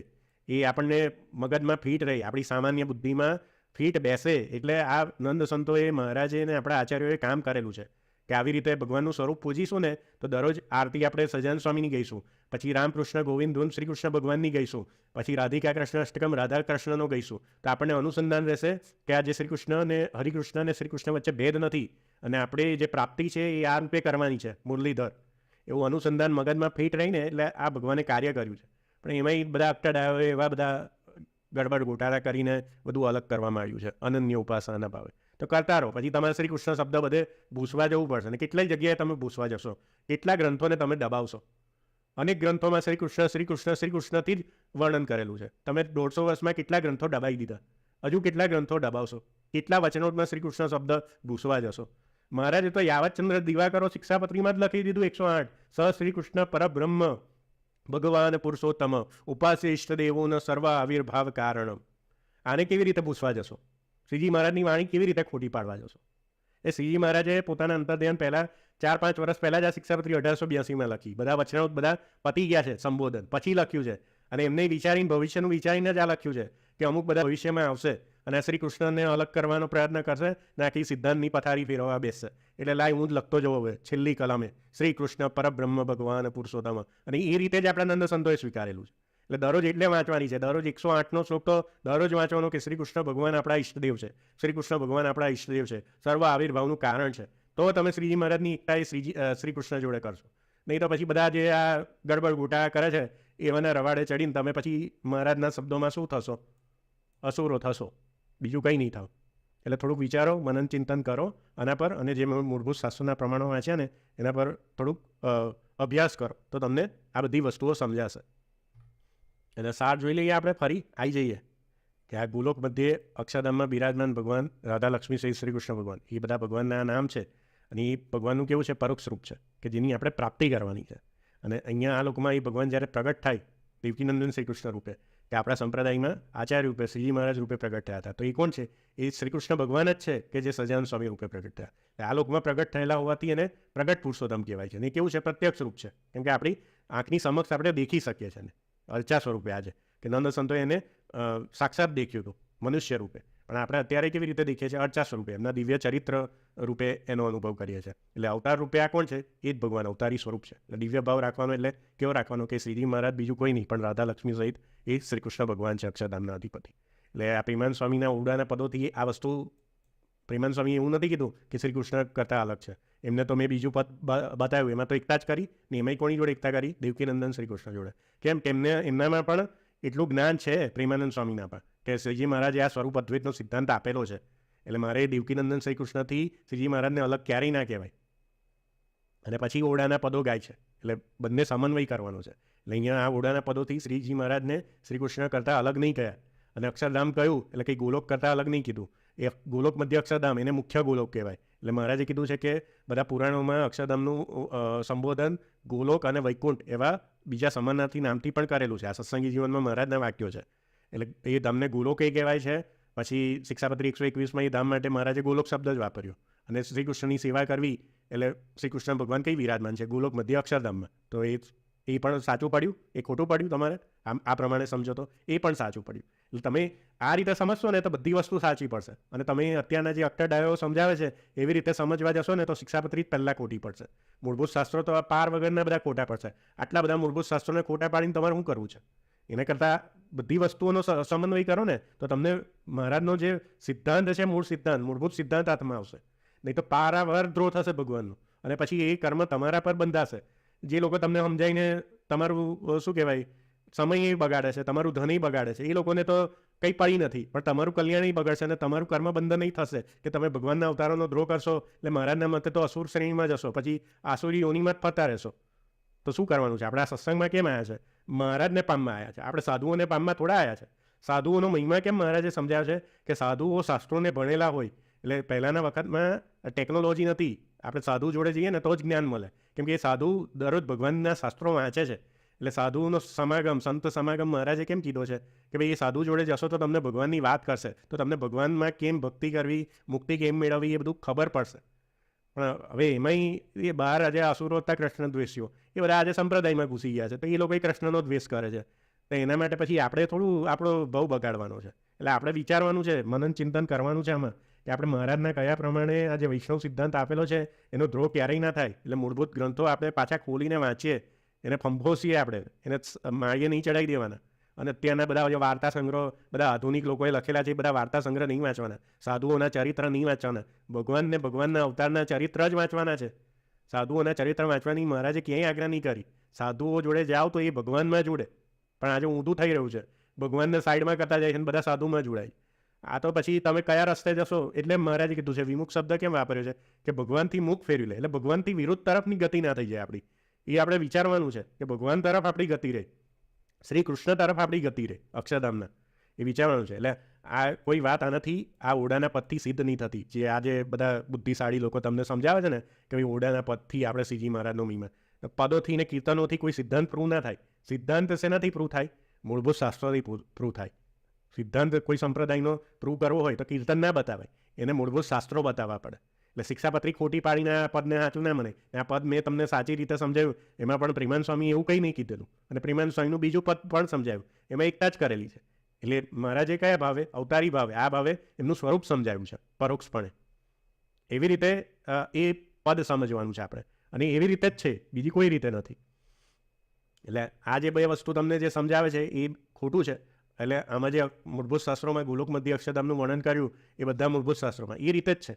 એ આપણને મગજમાં ફીટ રહી, આપણી સામાન્ય બુદ્ધિમાં ફીટ બેસે. એટલે આ નંદ સંતોએ મહારાજે ને આપણા આચાર્યોએ કામ કરેલું છે કે આવી રીતે ભગવાનનું સ્વરૂપ પૂજીશું ને તો દરરોજ આરતી આપણે સહજાનંદ સ્વામીની ગઈશું, પછી રામકૃષ્ણ ગોવિંદ ધૂન શ્રી કૃષ્ણ ભગવાનની ગઈશું, પછી રાધિકા કૃષ્ણ અષ્ટકમ રાધા કૃષ્ણનો ગઈશું. તો આપણને અનુસંધાન રહેશે કે આ જે શ્રી કૃષ્ણ અને હરિકૃષ્ણ અને શ્રી કૃષ્ણ વચ્ચે ભેદ નથી અને આપણે જે પ્રાપ્તિ છે એ આ રૂપે કરવાની છે, મુરલીધર. એવું અનુસંધાન મગજમાં ફિટ રહીને એટલે આ ભગવાને કાર્ય કર્યું છે. પણ એમાંય બધા અષ્ટાડાયોએ એવા બધા ગડબડ ગોટાળા કરીને બધું અલગ કરવામાં આવ્યું છે અનન્ય ઉપાસનાના ભાવે. તો કરતા રહો, પછી તમારે શ્રી કૃષ્ણ શબ્દ બધે ભૂસવા જવું પડશે. અને કેટલાય જગ્યાએ તમે ભૂસવા જશો, કેટલા ગ્રંથોને તમે દબાવશો. અનેક ગ્રંથોમાં શ્રી કૃષ્ણ શ્રી કૃષ્ણ શ્રી કૃષ્ણથી જ વર્ણન કરેલું છે. તમે 150 વર્ષમાં કેટલા ગ્રંથો દબાવી દીધા, હજુ કેટલા ગ્રંથો દબાવશો? કેટલા વચનોમાં શ્રી કૃષ્ણ શબ્દ ભૂસવા જશો? મહારાજે તો યાવતચંદ્ર દિવાકરો શિક્ષાપત્રીમાં જ લખી દીધું 108 સ શ્રી કૃષ્ણ પરબ્રહ્મ ભગવાન પુરુષોત્તમ ઉપાસ્ય ઇષ્ટદેવોનો સર્વ આવિર્ભાવ કારણમ. આને કેવી રીતે પૂછવા જશો? શ્રીજી મહારાજની વાણી કેવી રીતે ખોટી પાડવા જશો? એ શ્રીજી મહારાજે પોતાના અંતર્ધ્યાન પહેલાં 4-5 વર્ષ પહેલાં જ આ શિક્ષાપત્રી 1882માં લખી. બધા વચનો બધા પતી ગયા છે, સંબોધન પછી લખ્યું છે. અને એમને વિચારીને ભવિષ્યનું વિચારીને જ આ લખ્યું છે કે અમુક બધા ભવિષ્યમાં આવશે અને શ્રી કૃષ્ણને અલગ કરવાનો પ્રયત્ન કરશે ને આખી સિદ્ધાંતની પથારી ફેરવવા બેસશે. એટલે લાય હું જ લખતો જવો હવે છેલ્લી કલમે શ્રી કૃષ્ણ પરબ્રહ્મ ભગવાન પુરુષોત્તમ. અને એ રીતે જ આપણા નંદ સંતોએ સ્વીકારેલું છે. એટલે દરરોજ એટલે વાંચવાની છે. દરરોજ 108નો શ્લોક તો દરરોજ વાંચવાનો કે શ્રી કૃષ્ણ ભગવાન આપણા ઈષ્ટદેવ છે, શ્રી કૃષ્ણ ભગવાન આપણા ઈષ્ટદેવ છે, સર્વ આવિર્ભાવનું કારણ છે. તો તમે શ્રીજી મહારાજની એકતાએ શ્રી કૃષ્ણ જોડે કરશો. નહીં તો પછી બધા જે આ ગડબડ ગોટા કરે છે એવાના રવાડે ચડીને તમે પછી મહારાજના શબ્દોમાં શું થશો? અસુરો થશો, બીજું કંઈ નહીં થાવ. એટલે થોડુંક વિચારો, મનન ચિંતન કરો આના પર, અને જે મૂળભૂત શાસ્ત્રોના પ્રમાણો વાંચ્યા ને એના પર થોડુંક અભ્યાસ કરો તો તમને આ બધી વસ્તુઓ સમજાશે. એટલે સાર જોઈ લઈએ. આપણે ફરી આવી જઈએ કે આ ગોલોક મધ્યે અક્ષરધામમાં બિરાજમાન ભગવાન રાધા લક્ષ્મી સહિત શ્રી કૃષ્ણ ભગવાન, એ બધા ભગવાનના નામ છે. અને એ ભગવાનનું કેવું છે? પરોક્ષ રૂપ છે કે જેની આપણે પ્રાપ્તિ કરવાની છે. અને અહીંયા આ લોકમાં એ ભગવાન જ્યારે પ્રગટ થાય દેવકીનંદન શ્રી કૃષ્ણ રૂપે, કે આપણા સંપ્રદાયમાં આચાર્ય રૂપે શ્રીજી મહારાજ રૂપે પ્રગટ થયા હતા. તો એ કોણ છે? એ શ્રી કૃષ્ણ ભગવાન જ છે કે જે સહજાનંદ સ્વામી રૂપે પ્રગટ થયા. આ લોકમાં પ્રગટ થયેલા હોવાથી એને પ્રગટ પુરુષોત્તમ કહેવાય છે. અને એ કેવું છે? પ્રત્યક્ષ રૂપ છે. કેમ કે આપણી આંખની સમક્ષ આપણે દેખી શકીએ છીએ ને અર્ચા સ્વરૂપે. આજે કે નંદ સંતોએ એને સાક્ષાત દેખ્યું હતું મનુષ્ય રૂપે, પણ આપણે અત્યારે કેવી રીતે દેખીએ છીએ? અર્ચા સ્વરૂપે, એમના દિવ્ય ચરિત્ર રૂપે એનો અનુભવ કરીએ છીએ. એટલે અવતાર રૂપે આ કોણ છે? એ જ ભગવાન અવતારી સ્વરૂપ છે. એટલે દિવ્ય ભાવ રાખવાનો એટલે કેવો રાખવાનો? કે શ્રીજી મહારાજ બીજું કોઈ નહીં પણ રાધા લક્ષ્મી સહિત એ શ્રી કૃષ્ણ ભગવાન છે, અક્ષરધામના અધિપતિ. એટલે આ પ્રેમાનંદ સ્વામીના ઉડાના પદોથી આ વસ્તુ પ્રેમાનંદ સ્વામીએ એવું નથી કીધું કે શ્રી કૃષ્ણ કરતાં અલગ છે. એમને તો મેં બીજું પદ બતાવ્યું, એમાં તો એકતા જ કરી ને. એમાંય કોની જોડે એકતા કરી? દેવકીનંદન શ્રી કૃષ્ણ જોડે. કેમ? એમનામાં પણ એટલું જ્ઞાન છે પ્રેમાનંદ સ્વામીના પર કે શ્રીજી મહારાજે આ સ્વરૂપ અદ્વૈતનો સિદ્ધાંત આપેલો છે. એટલે મારે દેવકીનંદન શ્રી કૃષ્ણથી શ્રીજી મહારાજને અલગ ક્યારેય ના કહેવાય. અને પછી ઓડાના પદો ગાય છે, એટલે બંને સમન્વય કરવાનો છે. એટલે અહીંયા આ ઓડાના પદોથી શ્રીજી મહારાજને શ્રી કૃષ્ણ કરતાં અલગ નહીં કહ્યા. અને અક્ષરધામ કહ્યું એટલે કંઈ ગોલોક કરતાં અલગ નહીં કીધું. એ ગોલોક મધ્ય અક્ષરધામ એને મુખ્ય ગોલોક કહેવાય. એટલે મહારાજે કીધું છે કે બધા પુરાણોમાં અક્ષરધામનું સંબોધન ગોલોક અને વૈકુંઠ એવા બીજા સમાનાર્થી નામથી પણ કરેલું છે. આ સત્સંગી જીવનમાં મહારાજના વાક્યો છે. એટલે એ ધામને ગોલોક એ કહેવાય છે. પછી શિક્ષાપત્રી 121માં એ ધામ માટે મહારાજે ગોલોક શબ્દ જ વાપર્યો. અને શ્રી કૃષ્ણની સેવા કરવી એટલે શ્રી કૃષ્ણ ભગવાન કઈ વિરાજમાન છે? ગોલોક મધ્ય અક્ષરધામમાં. તો એ પણ સાચું પડ્યું? એ ખોટું પડ્યું? તમારે આ પ્રમાણે સમજો તો એ પણ સાચું પડ્યું. એટલે તમે આ રીતે સમજશો ને તો બધી વસ્તુ સાચી પડશે. અને તમે અત્યારના જે અષ્ટાડાયો સમજાવે છે એવી રીતે સમજવા જશો ને તો શિક્ષાપત્રી જ પહેલાં ખોટી પડશે. મૂળભૂત શાસ્ત્રો તો આ પાર વગરના બધા ખોટા પડશે. આટલા બધા મૂળભૂત શાસ્ત્રોને ખોટા પાડીને તમારે શું કરવું છે? એના કરતાં બધી વસ્તુઓનો સમન્વય કરો ને તો તમને મહારાજનો જે સિદ્ધાંત છે, મૂળભૂત સિદ્ધાંત હાથમાં આવશે. નહીં તો પારાવાર દ્રોહ થશે ભગવાનનું. અને પછી એ કર્મ તમારા પર બંધાશે. જે લોકો તમને સમજાવીને તમારું શું કહેવાય સમય બગાડે છે, તમારું ધન બગાડે છે, એ લોકોને તો કંઈ પડી નથી, પણ તમારું કલ્યાણ બગાડશે અને તમારું કર્મ બંધ નહીં થશે કે તમે ભગવાનના અવતારોનો દ્રોહ કરશો. એટલે મહારાજના મતે તો અસુર શ્રેણીમાં જશો, પછી આસુરી યોનિમાં જ ફરતા રહેશો. તો શું કરવાનું છે? આપણે આ સત્સંગમાં કેમ આવ્યા છે? મહારાજને પામમાં આવ્યા છે. આપણે સાધુઓને પામમાં થોડા આવ્યા છે. સાધુઓનો મહિમા કેમ મહારાજે સમજાવ્યો છે કે સાધુઓ શાસ્ત્રોને ભણેલા હોય. એટલે પહેલાંના વખતમાં ટેકનોલોજી નથી. આપણે સાધુ જોડે જઈએ ને તો જ જ્ઞાન મળે, કેમ કે એ સાધુ દરરોજ ભગવાનના શાસ્ત્રો વાંચે છે. એટલે સાધુનો સમાગમ, સંત સમાગમ મહારાજે કેમ કીધો છે કે ભાઈ એ સાધુ જોડે જશો તો તમને ભગવાનની વાત કરશે, તો તમને ભગવાનમાં કેમ ભક્તિ કરવી, મુક્તિ કેમ મેળવવી એ બધું ખબર પડશે. પણ હવે એમાંય એ બહાર આજે અસુરો હતા કૃષ્ણ દ્વેષીઓ, એ બધા આજે સંપ્રદાયમાં ઘૂસી ગયા છે. તો એ લોકો કૃષ્ણનો દ્વેષ કરે છે. તો એના માટે પછી આપણે થોડું આપણો ભાવ બગાડવાનો છે. એટલે આપણે વિચારવાનું છે, મનન ચિંતન કરવાનું છે આમાં કે આપણે મહારાજના કયા પ્રમાણે આ જે વૈષ્ણવ સિદ્ધાંત આપેલો છે એનો દ્રોહ ક્યારેય ના થાય. એટલે મૂળભૂત ગ્રંથો આપણે પાછા ખોલીને વાંચીએ, એને ફંફોસીએ, આપણે એને માળીએ નહીં ચડાવી દેવાના. અને અત્યારના બધા જે વાર્તા સંગ્રહ બધા આધુનિક લોકોએ લખેલા છે એ બધા વાર્તા સંગ્રહ નહીં વાંચવાના. સાધુઓના ચરિત્ર નહીં વાંચવાના. ભગવાનના અવતારના ચરિત્ર જ વાંચવાના છે. સાધુઓના ચરિત્ર વાંચવાની મહારાજે ક્યાંય આજ્ઞા નહીં કરી. સાધુઓ જોડે જાઓ તો એ ભગવાનમાં જોડે. પણ આજે ઊંધું થઈ રહ્યું છે, ભગવાનને સાઈડમાં કરતા જાય છે અને બધા સાધુમાં જોડાય. આ તો પછી તમે કયા રસ્તે જશો? એટલે મહારાજે કીધું છે, વિમુખ શબ્દ કેમ વાપર્યો છે કે ભગવાનથી મુખ ફેરવી લે. એટલે ભગવાનથી વિરુદ્ધ તરફની ગતિ ના થઈ જાય આપણી. એ આપણે વિચારવાનું છે કે ભગવાન તરફ આપણી ગતિ રહે, શ્રી કૃષ્ણ તરફ આપણી ગતિ રહે અક્ષરધામના. એ વિચારવાનું છે. એટલે આ કોઈ વાત આનાથી આ ઓડાના પદથી સિદ્ધ નહીં થતી. જે આજે બધા બુદ્ધિશાળી લોકો તમને સમજાવે છે ને કે ભાઈ ઓડાના પદથી આપણે શ્રીજી મહારાજનો મહિમા, પદોથી ને કીર્તનોથી કોઈ સિદ્ધાંત પ્રૂવ ના થાય. સિદ્ધાંત શેનાથી પ્રૂવ થાય? મૂળભૂત શાસ્ત્રોથી પ્રૂવ થાય. સિદ્ધાંત કોઈ સંપ્રદાયનો પ્રૂવ કરવો હોય તો કીર્તન ના બતાવાય, એને મૂળભૂત શાસ્ત્રો બતાવવા પડે. એટલે શિક્ષાપત્રી ખોટી પાડીને આ પદને સાચું ના મને. આ પદ મેં તમને સાચી રીતે સમજાવ્યું. એમાં પણ પ્રેમાનંદ સ્વામી એવું કંઈ નહીં કીધેલું. અને પ્રેમાનંદ સ્વામીનું બીજું પદ પણ સમજાવ્યું. એમાં એકતા જ કરેલી છે. એટલે મહારાજે કયા ભાવે? અવતારી ભાવે, આ ભાવે એમનું સ્વરૂપ સમજાવ્યું છે પરોક્ષપણે. એવી રીતે એ પદ સમજવાનું છે આપણે. અને એવી રીતે જ છે, બીજી કોઈ રીતે નથી. એટલે આ જે બે વસ્તુ તમને જે સમજાવે છે એ ખોટું છે. એટલે આમાં જે મૂળભૂત શાસ્ત્રોમાં ગોલોક મધ્ય અક્ષરધામનું વર્ણન કર્યું એ બધા મૂળભૂત શાસ્ત્રોમાં એ રીતે જ છે.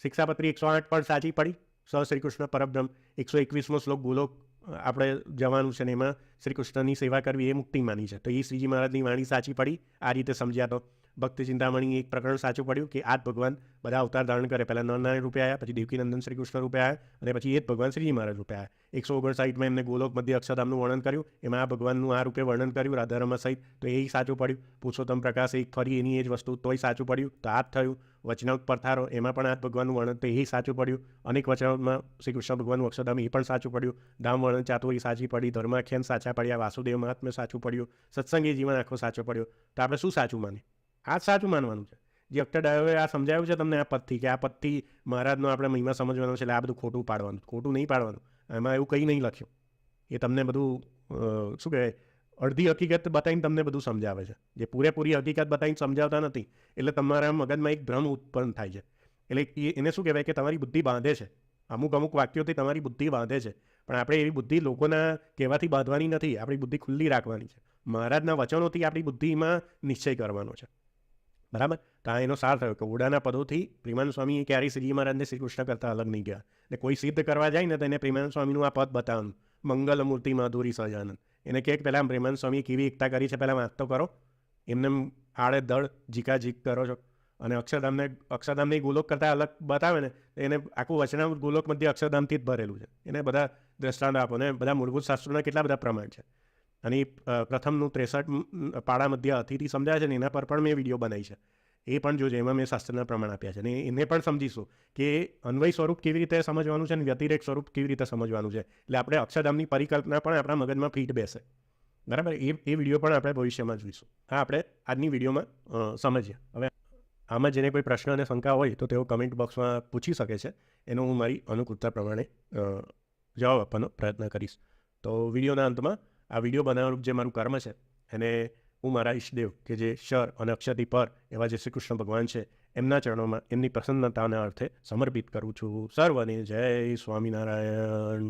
શિક્ષાપત્રી 108 પણ સાચી પડી. શ્રી કૃષ્ણ પરબ્રહ્મ 121મો શ્લોક ગોલોક આપણે જવાનું છે ને એમાં શ્રી કૃષ્ણની સેવા કરવી એ મુક્તિ માની છે. તો એ શ્રીજી મહારાજની વાણી સાચી પડી. આ રીતે સમજ્યા તો ભક્તિ ચિંતામણી એક પ્રકરણ સાચું પડ્યું કે આ જ ભગવાન બધા અવતાર ધારણ કરે. પહેલાં નરનારાયણ રૂપે આવ્યા, પછી દેવકીનંદન શ્રી કૃષ્ણ રૂપે આવ્યા અને પછી એ જ ભગવાન શ્રીજી મહારાજ રૂપે આવ્યા. 159માં એમને ગોલોક મધ્ય અક્ષરધામનું વર્ણન કર્યું. એમાં આ ભગવાનનું આ રૂપે વર્ણન કર્યું રાધારમા સહિત. તો એ સાચું પડ્યું. પુરુષોત્તમ પ્રકાશ એક ફરી એની એ જ વસ્તુ, તોય સાચું પડ્યું. તો આ જ થયું. વચનાવત પરથારો એમાં પણ આ ભગવાનનું વર્ણન, તો એ સાચું પડ્યું. અનેક વચનાવતમાં શ્રી કૃષ્ણ ભગવાનનું અક્ષરધામ એ પણ સાચું પડ્યું. ધામ વર્ણન ચાતુરી સાચી પડી. ધર્માખ્યાન સાચા પડ્યા. વાસુદેવ મહાત્મ્ય સાચું પડ્યું. સત્સંગી જીવન આખો સાચો પડ્યો. તો આપણે શું સાચું માની? આ જ સાચું માનવાનું છે. જે અષ્ટાડાયોએ આ સમજાવ્યું છે તમને આ પદથી કે આ પદથી મહારાજનો આપણે મહિમા સમજવાનો છે. એટલે આ બધું ખોટું પાડવાનું, ખોટું નહીં પાડવાનું. એમાં એવું કંઈ નહીં લખ્યું. એ તમને બધું શું કહેવાય અડધી હકીકત બતાવીને તમને બધું સમજાવે છે. જે પૂરેપૂરી હકીકત બતાવીને સમજાવતા નથી. એટલે તમારા મગજમાં એક ભ્રમ ઉત્પન્ન થાય છે. એટલે એને શું કહેવાય કે તમારી બુદ્ધિ બાંધે છે. અમુક વાક્યોથી તમારી બુદ્ધિ બાંધે છે. પણ આપણે એવી બુદ્ધિ લોકોના કહેવાથી બાંધવાની નથી. આપણી બુદ્ધિ ખુલ્લી રાખવાની છે. મહારાજના વચનોથી આપણી બુદ્ધિમાં નિશ્ચય કરવાનો છે. બરાબર? તો આ એનો સાર થયો કે ઓડાના પદોથી પ્રેમાનંદ સ્વામી ક્યારેય શ્રીજી મહારાજને શ્રી કૃષ્ણ કરતાં અલગ નહીં ગયા. ને કોઈ સિદ્ધ કરવા જાય ને તો એને પ્રેમાનંદ સ્વામીનું આ પદ બતાવવાનું, મંગલ મૂર્તિ માધુરી સહજાનંદ. એને કહે કે પહેલાં પ્રેમાનંદ સ્વામીએ કેવી એકતા કરી છે પહેલાં વાત તો કરો. એમને આડેધડ જીકાજીક કરો છો. અને અક્ષરધામને ગોલોક કરતાં અલગ બતાવે ને એને આખું વચનામૃત ગોલોક મધ્ય અક્ષરધામથી જ ભરેલું છે. એને બધા દ્રષ્ટાંત આપો ને બધા મૂળભૂત શાસ્ત્રોના કેટલા બધા પ્રમાણ છે. અને પ્રથમનું 63 પાડા મધ્ય અતિથી સમજાય છે ને એના પર પણ મેં વિડીયો બનાવી છે. એ પણ જોજો, એમાં મેં શાસ્ત્રના પ્રમાણ આપ્યા છે. અને એને પણ સમજીશું કે અન્વય સ્વરૂપ કેવી રીતે સમજવાનું છે અને વ્યતિરેક સ્વરૂપ કેવી રીતે સમજવાનું છે. એટલે આપણે અક્ષરધામની પરિકલ્પના પણ આપણા મગજમાં ફીટ બેસે. બરાબર, એ વિડીયો પણ આપણે ભવિષ્યમાં જોઈશું. હા, આપણે આજની વિડીયોમાં સમજીએ. હવે આમાં જેને કોઈ પ્રશ્ન અને શંકા હોય તો તેઓ કમેન્ટ બોક્સમાં પૂછી શકે છે. એનો હું મારી અનુકૂળતા પ્રમાણે જવાબ આપવાનો પ્રયત્ન કરીશ. તો વિડીયોના અંતમાં આ વિડીયો બનાવવાનું જે મારું કર્મ છે એને હું મારા ઈષ્ટદેવ કે જે શર અને અક્ષરથી પર એવા જે શ્રી કૃષ્ણ ભગવાન છે એમના ચરણોમાં એમની પ્રસન્નતાના અર્થે સમર્પિત કરું છું. સર્વને જય સ્વામિનારાયણ.